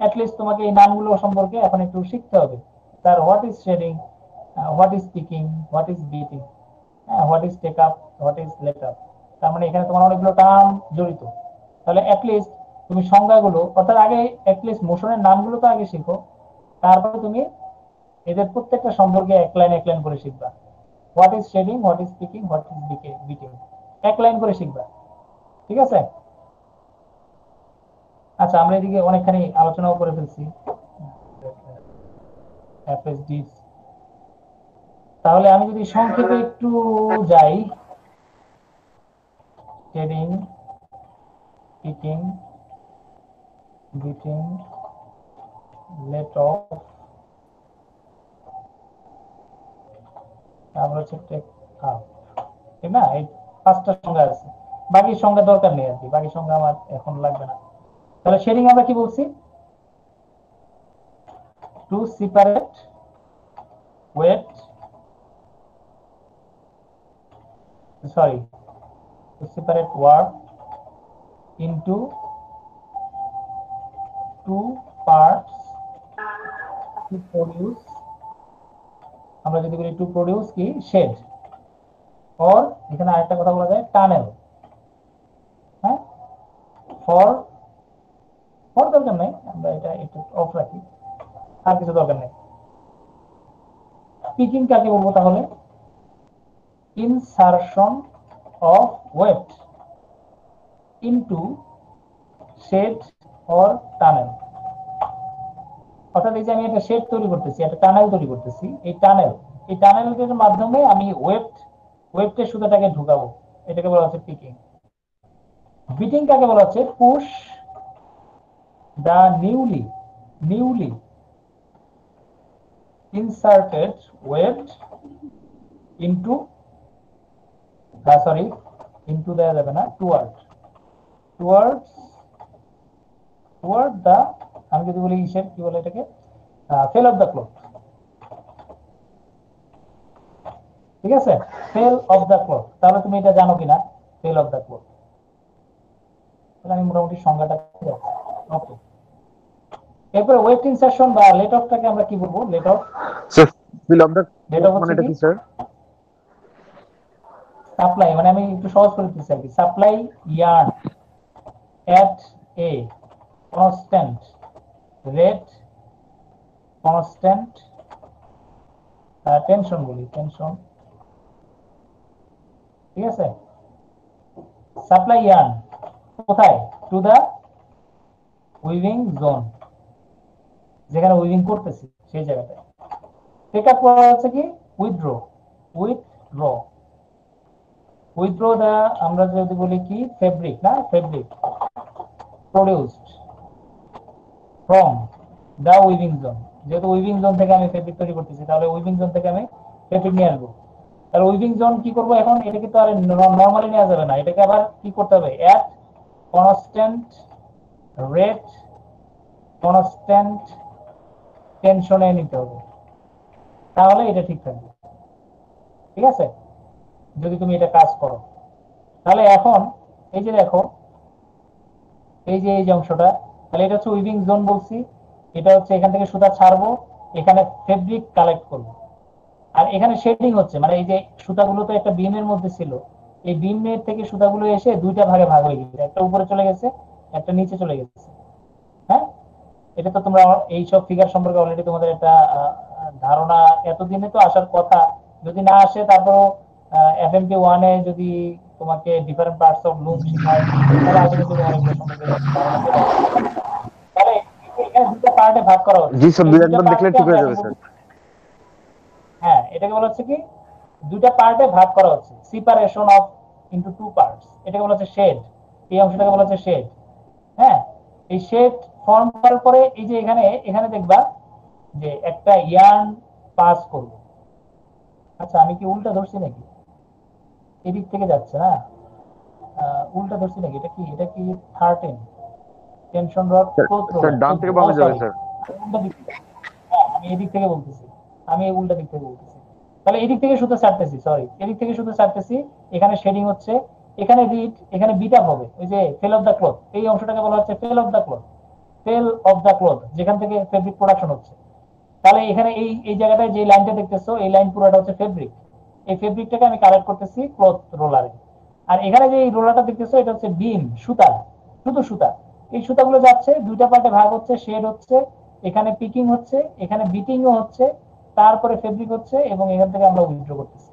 অ্যাটলিস্ট তোমাকে এই নামগুলো সম্পর্কে এখন একটু শিখতে হবে। তার what is shedding, what is picking, what is beating, what is take up, what is let up. তার মানে এখানে তোমার অনেকগুলো টার্ম জড়িত। তাহলে অ্যাটলিস্ট তুমি সংজ্ঞাগুলো, অর্থাৎ আগে অ্যাটলিস্ট মোশনের নামগুলো তো আগে শিখো, তারপরে তুমি এদের প্রত্যেকটা সম্পর্কে এক লাইন করে শিখবা। What is shedding, what is picking, what is beating, এক লাইন করে শিখবা। ঠিক আছে? আচ্ছা, আমরা এদিকে অনেকখানি আলোচনাও করে ফেলছি এফএসডি। তাহলে আমি যদি সংক্ষেপে একটু যাই, shedding, picking, beating, let off, তারপর হচ্ছে টেক আপ, ঠিক না? এই 5টা সংজ্ঞা আছে, বাকি সংজ্ঞা দরকার নেই আর কি, বাকি সংজ্ঞা আমার এখন লাগবে না। তাহলে শেডিং আমরা কি বলছি? To separate weft, sorry, to separate work into two parts to produce, আমরা যদি বলি টু প্রডিউস কি শেড, অর এখানে আরেকটা কথা বলা যায় টানেল। হ্যাঁ, ফর ফর দরকার নেই, আমরা এটা একটু অফ রাখি, আর কিছু দরকার নেই। পিকিং কাকে বলবো তাহলে? Insertion of weft into shed or tunnel. অর্থাৎ এই যে আমি একটা শেড তৈরি করতেছি, একটা টানেল তৈরি করতেছি, এই টানেলের মাধ্যমে আমি ওয়েবটের সুতাটাকে ঢুকাবো, এটাকে বলা হচ্ছে পিকিং। বিটিং কাকে বলা হচ্ছে? Push the newly inserted weft into, sorry into দেওয়া যাবে না, টুয়ার্ডস দা, আমি যদি বলি ইসের কি বলে এটাকে, ফেল অফ দা ক্লথ। ঠিক আছে? ফেল অফ দা ক্লথ, তাহলে তুমি এটা জানো কিনা ফেল অফ দা ক্লথ? তাহলে আমি মোটামুটি সংজ্ঞাটা ওকে। এরপরে ওয়েট ইনসারশন বা লেট অফটাকে আমরা কি বলবো? Let off, sir fill off the let off মানে হচ্ছে এটা কি? কি স্যার? সাপ্লাই, মানে আমি একটু সহজ করে দিচ্ছি আর কি। Supply yarn at a constant rate, constant tension বলি, টেনশন। ঠিক আছে? সাপ্লাই ইয়ার্ন কোথায়? টু দা উইভিং জোন, যেখানে উইভিং করতেছি সেই জায়গাটায়। টেক আপ করা হচ্ছে কি? উইথড্র দা, আমরা যদি বলি কি ফেব্রিক, না fabric produced from the weaving zone. যেহেতু উইভিং জোন থেকে আমি ফেব্রিক তৈরি করতেছি, তাহলে উইভিং জোন থেকে আমি ফেব্রিক নিয়ে আসবো। তাহলে উইভিং জোন কি করবো এখন? এটাকে তো আর নর্মালি নেওয়া যাবে না, এটাকে আবার কি করতে হবে? এট কনস্ট্যান্ট রেট, কনস্ট্যান্ট টেনশনে নিতে হবে, তাহলে এটা ঠিক থাকবে। ঠিক আছে? যদি তুমি এটা কাজ করো, তাহলে এখন এই যে দেখো, এই যে এই অংশটা, তাহলে এটা হচ্ছে উইভিং জোন বলছি। এটা হচ্ছে এখান থেকে সুতা ছাড়বো, এখানে ফেব্রিক কালেক্ট করবো, আর এখানে শেডিং হচ্ছে, মানে এই যে সুতাগুলো তো একটা বিমের মধ্যে ছিল, এই বিমের থেকে সুতাগুলো এসে দুইটা ভাগে ভাগ হয়ে গেছে, একটা উপরে চলে গেছে, একটা নিচে চলে গেছে। হ্যাঁ, এটা তো তোমরা এই সব ফিগার সম্পর্কে অলরেডি তোমাদের একটা ধারণা এতদিনে তো আসার কথা, যদি না আসে তারপরও এফএমপি 1-এ যদি তোমাকে ডিফারেন্ট পার্টস অফ লুম শেখায়, তাহলে আশা করি তোমার এগুলো সম্পর্কে ধারণা চলে আসবে। তাহলে এখানে দুটো পার্টে ভাগ করা হচ্ছে, জি স্যার, এই দুই দুটো একবার দেখলে পার্টকে ঠিক আমরা হয়ে এখন যাবে স্যার। হ্যাঁ, এটাকে বলা হচ্ছে কি দুইটা পার্টে ভাগ করা হচ্ছে, separation of into two parts, এটাকে বলা হচ্ছে শেড। এই অংশটাকে বলা হচ্ছে শেড। হ্যাঁ, এই শেড ফর্ম করার পরে এই যে এখানে দেখবা যে একটা ইয়ার্ন পাস করব। আচ্ছা, আমি কি উল্টা ধরছি নাকি? এদিক থেকে যাচ্ছে না, উল্টা ধরছি নাকি? এটা কি 13 tension rod cloth sir roller? ডান থেকে বামে যাবে স্যার। আমি এদিক থেকে বলতেছি, আমি এই উল্টা দিক থেকে বলতেছি। তাহলে এদিক থেকে শুধু ছাড়তেছি, সরি, এদিক থেকে শুধু ছাড়তেছি। এখানে শেডিং হচ্ছে, এখানে রিড, এখানে বিটা হবে। ওই যে ফেল অফ দা ক্লথ, এই অংশটাকে বলা হচ্ছে fell of the cloth. Fell of the cloth, যেখান থেকে ফেব্রিক প্রোডাকশন হচ্ছে। তাহলে এখানে এই এই জায়গাটায় যে লাইনটা দেখতেছো, এই লাইন পুরোটা হচ্ছে ফেব্রিক। এই ফেব্রিকটাকে আমি কালেক্ট করতেছি ক্লথ রোলারে। আর এখানে যে এই রোলারটা দেখতেছো, এটা হচ্ছে বিম, সুতা, শুধু সুতা। এই সুতাগুলো যাচ্ছে দুইটা পার্টে ভাগ হচ্ছে, শেড হচ্ছে, এখানে পিকিং হচ্ছে, এখানে বিটিংও হচ্ছে, তারপরে ফেব্রিক হচ্ছে, এবং এখান থেকে আমরা উইথড্র করতেছি।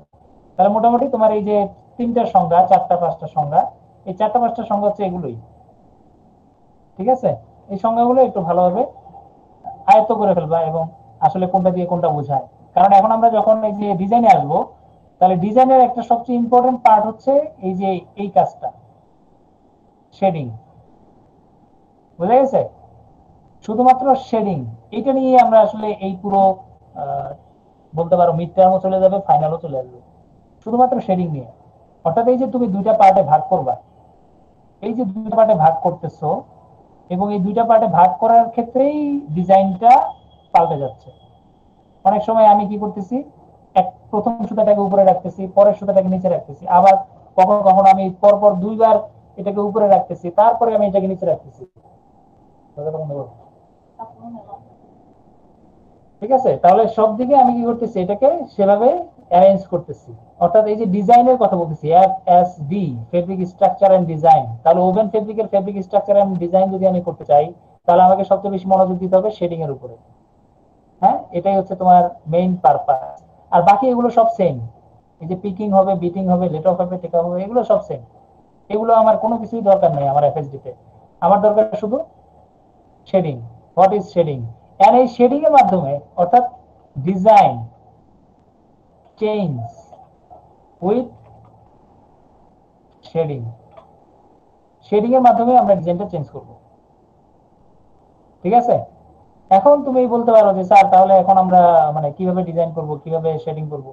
তাহলে মোটামুটি তোমার এই যে তিনটা সংজ্ঞা, চারটা পাঁচটা সংজ্ঞা, এই চারটা পাঁচটা সংজ্ঞা হচ্ছে এগুলোই। ঠিক আছে, এই সংজ্ঞাগুলো একটু ভালোভাবে আয়ত্ত করে ফেলবা এবং আসলে কোনটা দিয়ে কোনটা বোঝায়। কারণ এখন আমরা যখন এই যে ডিজাইনে আসবো, তাহলে ডিজাইনের একটা সবচেয়ে ইম্পর্টেন্ট পার্ট হচ্ছে এই যে এই কাজটা, শেডিং। বুঝা গেছে? শুধুমাত্র শেডিং, এইটা নিয়ে আমরা আসলে এই পুরো বলতে পারো মিড টার্মও চলে যাবে, ফাইনালও চলে আসবে, শুধুমাত্র শেডিং নিয়ে। অর্থাৎ এই যে তুমি দুইটা পার্টে ভাগ করবা, এই যে দুইটা পার্টে ভাগ করতেছো, এবং এই দুইটা পার্টে ভাগ করার ক্ষেত্রেই ডিজাইনটা পাল্টে যাচ্ছে। অনেক সময় আমি কি করতেছি, প্রথম সুতাটাকে উপরে রাখতেছি, পরের সুতাটাকে নিচে রাখতেছি, আবার কখনো কখনো আমি পরপর দুইবার এটাকে উপরে রাখতেছি, তারপরে আমি এটাকে নিচে রাখতেছি। ঠিক আছে, তাহলে সব দিকে আমি কি করতেছি, এটাকে সেভাবে অ্যারেঞ্জ করতেছি। অর্থাৎ এই যে ডিজাইনের কথা বলতেছি, FSD, fabric structure and design. তাহলে ওভেন ফেব্রিকের ফেব্রিক স্ট্রাকচার এন্ড ডিজাইন যদি আমি করতে চাই, তাহলে আমাকে সবচেয়ে বেশি মনোযোগ দিতে হবে শেডিং এর উপরে। হ্যাঁ, এটাই হচ্ছে তোমার মেইন পারপাস। আর বাকি এগুলো সব সেম। এই যে পিকিং হবে, বিটিং হবে, লেট অফ হবে, টেক অফ হবে, এগুলো সব সেম। এগুলো আমার কোনো কিছুই দরকার নেই আমার FSD তে। আমার দরকার শুধু shedding. What is shedding? And এই শেডিং এর মাধ্যমে, অর্থাৎ design change with shedding, shedding এর মাধ্যমে আমরা ডিজাইনটা চেঞ্জ করব। ঠিক আছে, এখন তুমি বলতে পারো যে স্যার তাহলে এখন আমরা মানে কিভাবে ডিজাইন করব, কিভাবে শেডিং করব?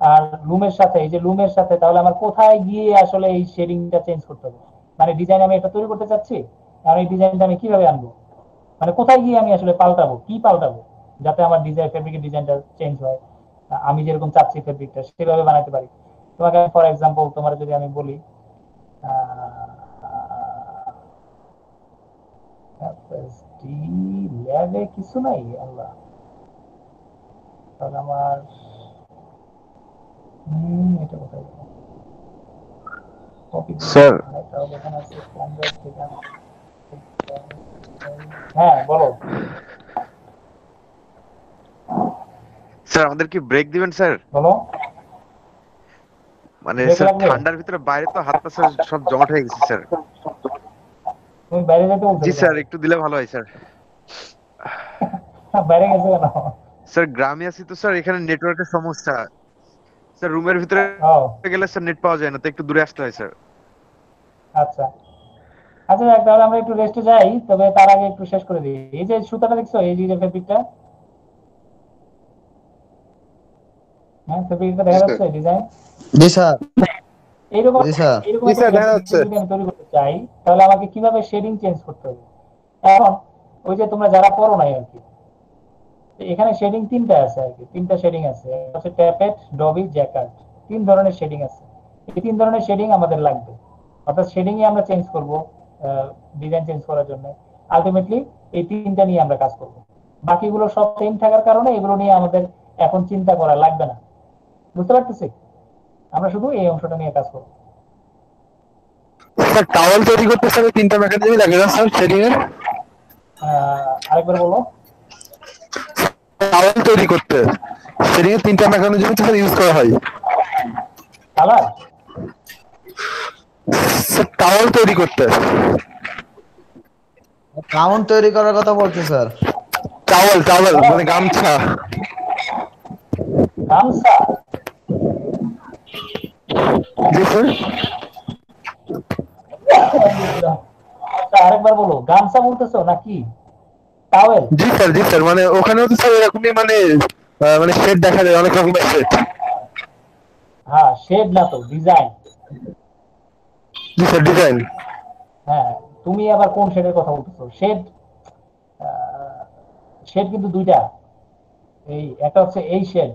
আর লুমের সাথে, এই যে লুমের সাথে তাহলে আমার কোথায় গিয়ে আসলে এই শেডিংটা চেঞ্জ করতে হবে? মানে ডিজাইন আমি এটা তৈরি করতে চাচ্ছি, আর এই ডিজাইনটা আমি কিভাবে আনবো? মানে কোথায় গিয়ে আমি আসলে পাল্টাবো, কি পাল্টাবো যাতে আমার ডিজাইন, ফেব্রিকের ডিজাইনটা চেঞ্জ হয়, আমি যেরকম চাচ্ছি ফেব্রিকটা সেভাবে বানাতে পারি। তোমাকে ফর এক্সাম্পল তোমার যদি আমি বলি, ল্যাবে কিছু নাই আল্লাহ, তাহলে আমার এটা কোথায় গেল? স্যার এখানে আছে, হ্যাঁ বলো। স্যার আমাদের কি ব্রেক দিবেন স্যার? বলো, মানে break স্যার লাগবে? ঠান্ডার ভিতরে বাইরে তো হাত পা স্যার সব জমাট হয়ে গেছে স্যার। তুমি বাইরে যেতে বলছো জি কেন? স্যার একটু দিলে ভালো হয় স্যার। বাইরে গেছো কেন? স্যার গ্রামে আছি তো স্যার, এখানে নেটওয়ার্কের সমস্যা। স্যার রুমের ভিতরে ও গেলে স্যার নেট পাওয়া যায় না, তো একটু দূরে আসতে হয় স্যার। আচ্ছা আচ্ছা, যাক, তাহলে আমরা একটু রেস্টে যাই, তবে তার আগে একটু শেষ করে দিই। এই যে সুতাটা দেখছো, এই যে ফেব্রিকটা, হ্যাঁ ফেব্রিকটা দেখা যাচ্ছে ডিজাইন জি স্যার। এইরকম। জি স্যার। এরকম জি একটা স্যার, দেখা fabric যাচ্ছে। যদি আমি তৈরি করতে চাই, তাহলে আমাকে কিভাবে শেডিং চেঞ্জ করতে হবে? এখন ওই যে তোমরা যারা পড়ো নাই আর কি, এখানে শেডিং তিনটা আছে আর কি, তিনটা শেডিং আছে, হচ্ছে ট্যাপেট, ডবি, জ্যাকার্ড। তিন ধরনের শেডিং আছে। এই তিন ধরনের শেডিং আমাদের লাগবে, অর্থাৎ শেডিং এ আমরা চেঞ্জ করব ডিজাইন চেঞ্জ করার জন্য। আলটিমেটলি এই তিনটা নিয়ে আমরা কাজ করব। বাকিগুলো সব সেম থাকার কারণে এগুলো নিয়ে আমাদের এখন চিন্তা করা লাগবে না। বুঝতে পারতেছি? আমরা শুধু এই অংশটা নিয়ে কাজ করব। স্যার টাওয়াল তৈরি করতে স্যার তিনটা মেকানিজম লাগে না স্যার শেডিং এর? আরেকবার বলো। টাওয়াল তৈরি করতে শেডিং এর তিনটা মেকানিজম স্যার ইউজ করা হয়। কালার? স্যার টাওয়াল তৈরি করতে, গাউন তৈরি করার কথা বলছি স্যার। টাওয়াল টাওয়াল মানে গামছা। গামছা? জি স্যার। আচ্ছা আরেকবার বলো, গামছা বলতেছো নাকি টাওয়েল? জি স্যার জি স্যার, মানে ওখানেও তো স্যার এরকমই মানে মানে শেড দেখা যায়, অনেক রকমের শেড। হ্যাঁ শেড না তো, ডিজাইন। জি স্যার, ডিজাইন। হ্যাঁ, তুমি আবার কোন শেডের কথা বলতেছো? শেড, শেড কিন্তু দুইটা। এই একটা হচ্ছে এই শেড,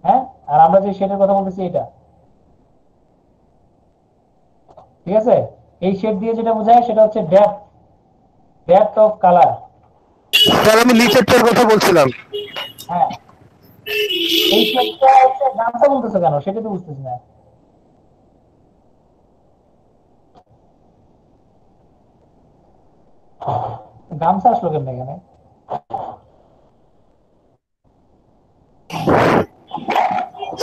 হ্যাঁ, আর আমরা যে শেডের কথা বলতেছি এটা, ঠিক আছে? এই শেড দিয়ে যেটা বোঝায় সেটা হচ্ছে depth, depth of colour. Sir আমি লিচেরটার কথা বলছিলাম। হ্যাঁ, এই শেডটা হচ্ছে, গামছা বলতেছো কেন সেটা তো বুঝতেছি না। গামছা আসলো কেমন এখানে?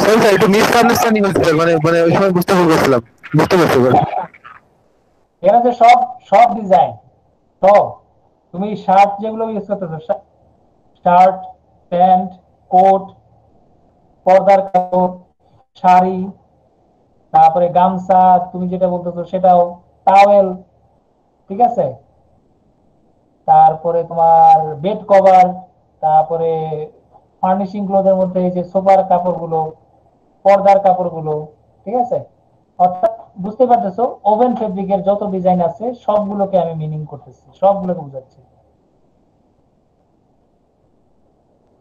স্যার স্যার একটু মিসআন্ডারস্ট্যান্ডিং হচ্ছে স্যার, মানে মানে ওই সময় বুঝতে ভুল করছিলাম। বুঝতে পারছি এবার। এখানে যে সব সব ডিজাইন, সব, তুমি শার্ট যেগুলো ইউজ করতেছো, শার্ট, প্যান্ট, কোট, পর্দার কাপড়, শাড়ি, তারপরে গামছা, তুমি যেটা বলতেছো সেটাও, টাওয়েল, ঠিক আছে? তারপরে তোমার বেড কভার, তারপরে ফার্নিশিং ক্লোথের মধ্যে এই যে সোফার কাপড়গুলো, পর্দার কাপড়গুলো, ঠিক আছে? অর্থাৎ বুঝতে পারতেছো, ওভেন ফেব্রিকের যত ডিজাইন আছে সবগুলোকে আমি মিনিং করতেছি, সবগুলোকে বুঝাচ্ছি,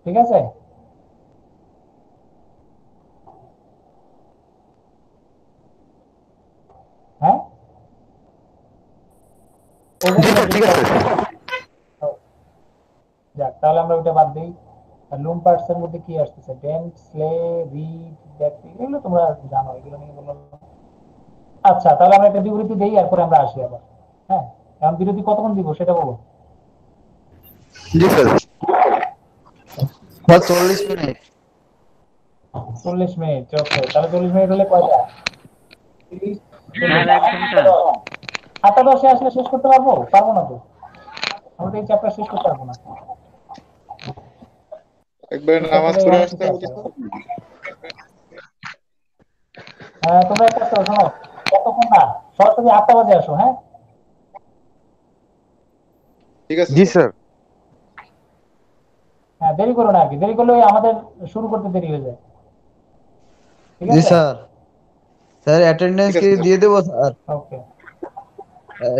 ঠিক আছে? হ্যাঁ, ওভেন জি স্যার, ঠিক ফেব্রিক। আছে। যাক, তাহলে আমরা ওটা বাদ দিই। আর লুম পার্টস এর মধ্যে কি আসতেছে? ডেন্ট, স্লে, রিড, ব্যাকটিক, এগুলো তোমরা জানো, এগুলো নিয়ে বললাম না। আচ্ছা, তাহলে আমরা একটা বিবৃতি দেই, এরপরে আমরা আসি আবার। হ্যাঁ, এখন বিরতি কতক্ষণ দিব সেটা বলো। জি স্যার। Sir 40 minute. 40 মিনিট, ওকে। তাহলে 40 মিনিট হলে কয়টা? 30, স্যার 1 ঘন্টা। 8টা 10-এ আসলে শেষ করতে পারবো? পারবো না তো, আমরা তো এই চ্যাপ্টার শেষ করতে পারবো না। একবারে আচ্ছা, নামাজ তাহলে পড়ে অনেক আসতে কিছু হবে আছে। তো। তোমরা একটা করো, শোনো, কতক্ষণ না, সরাসরি 8টা বাজে আসো, হ্যাঁ? ঠিক আছে জি স্যার। স্যার। হ্যাঁ, দেরি করো না আর কি, দেরি করলে ওই আমাদের শুরু করতে দেরি হয়ে যায়, ঠিক জি আছে? স্যার। স্যার অ্যাটেন্ডেন্স ঠিক কি আছে স্যার। দিয়ে দেবো স্যার? ওকে,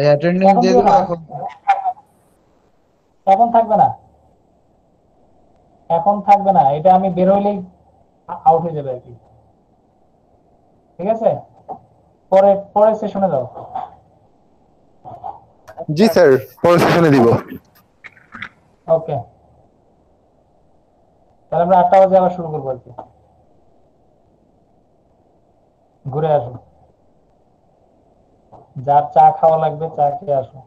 অ্যাটেন্ডেন্স এখন দিয়ে দিও দেবো না, এখন? এখন থাকবে না, এখন থাকবে না, এটা আমি বের হইলেই আউট হয়ে যাবে আর কি, ঠিক আছে? পরে পরের সেশনে যাও। জি স্যার, পরের সেশনে দিব। ওকে, তাহলে আমরা 8টা বাজে আবার শুরু করবো আর কি। ঘুরে আসো, যার চা খাওয়া লাগবে চা খেয়ে আসো।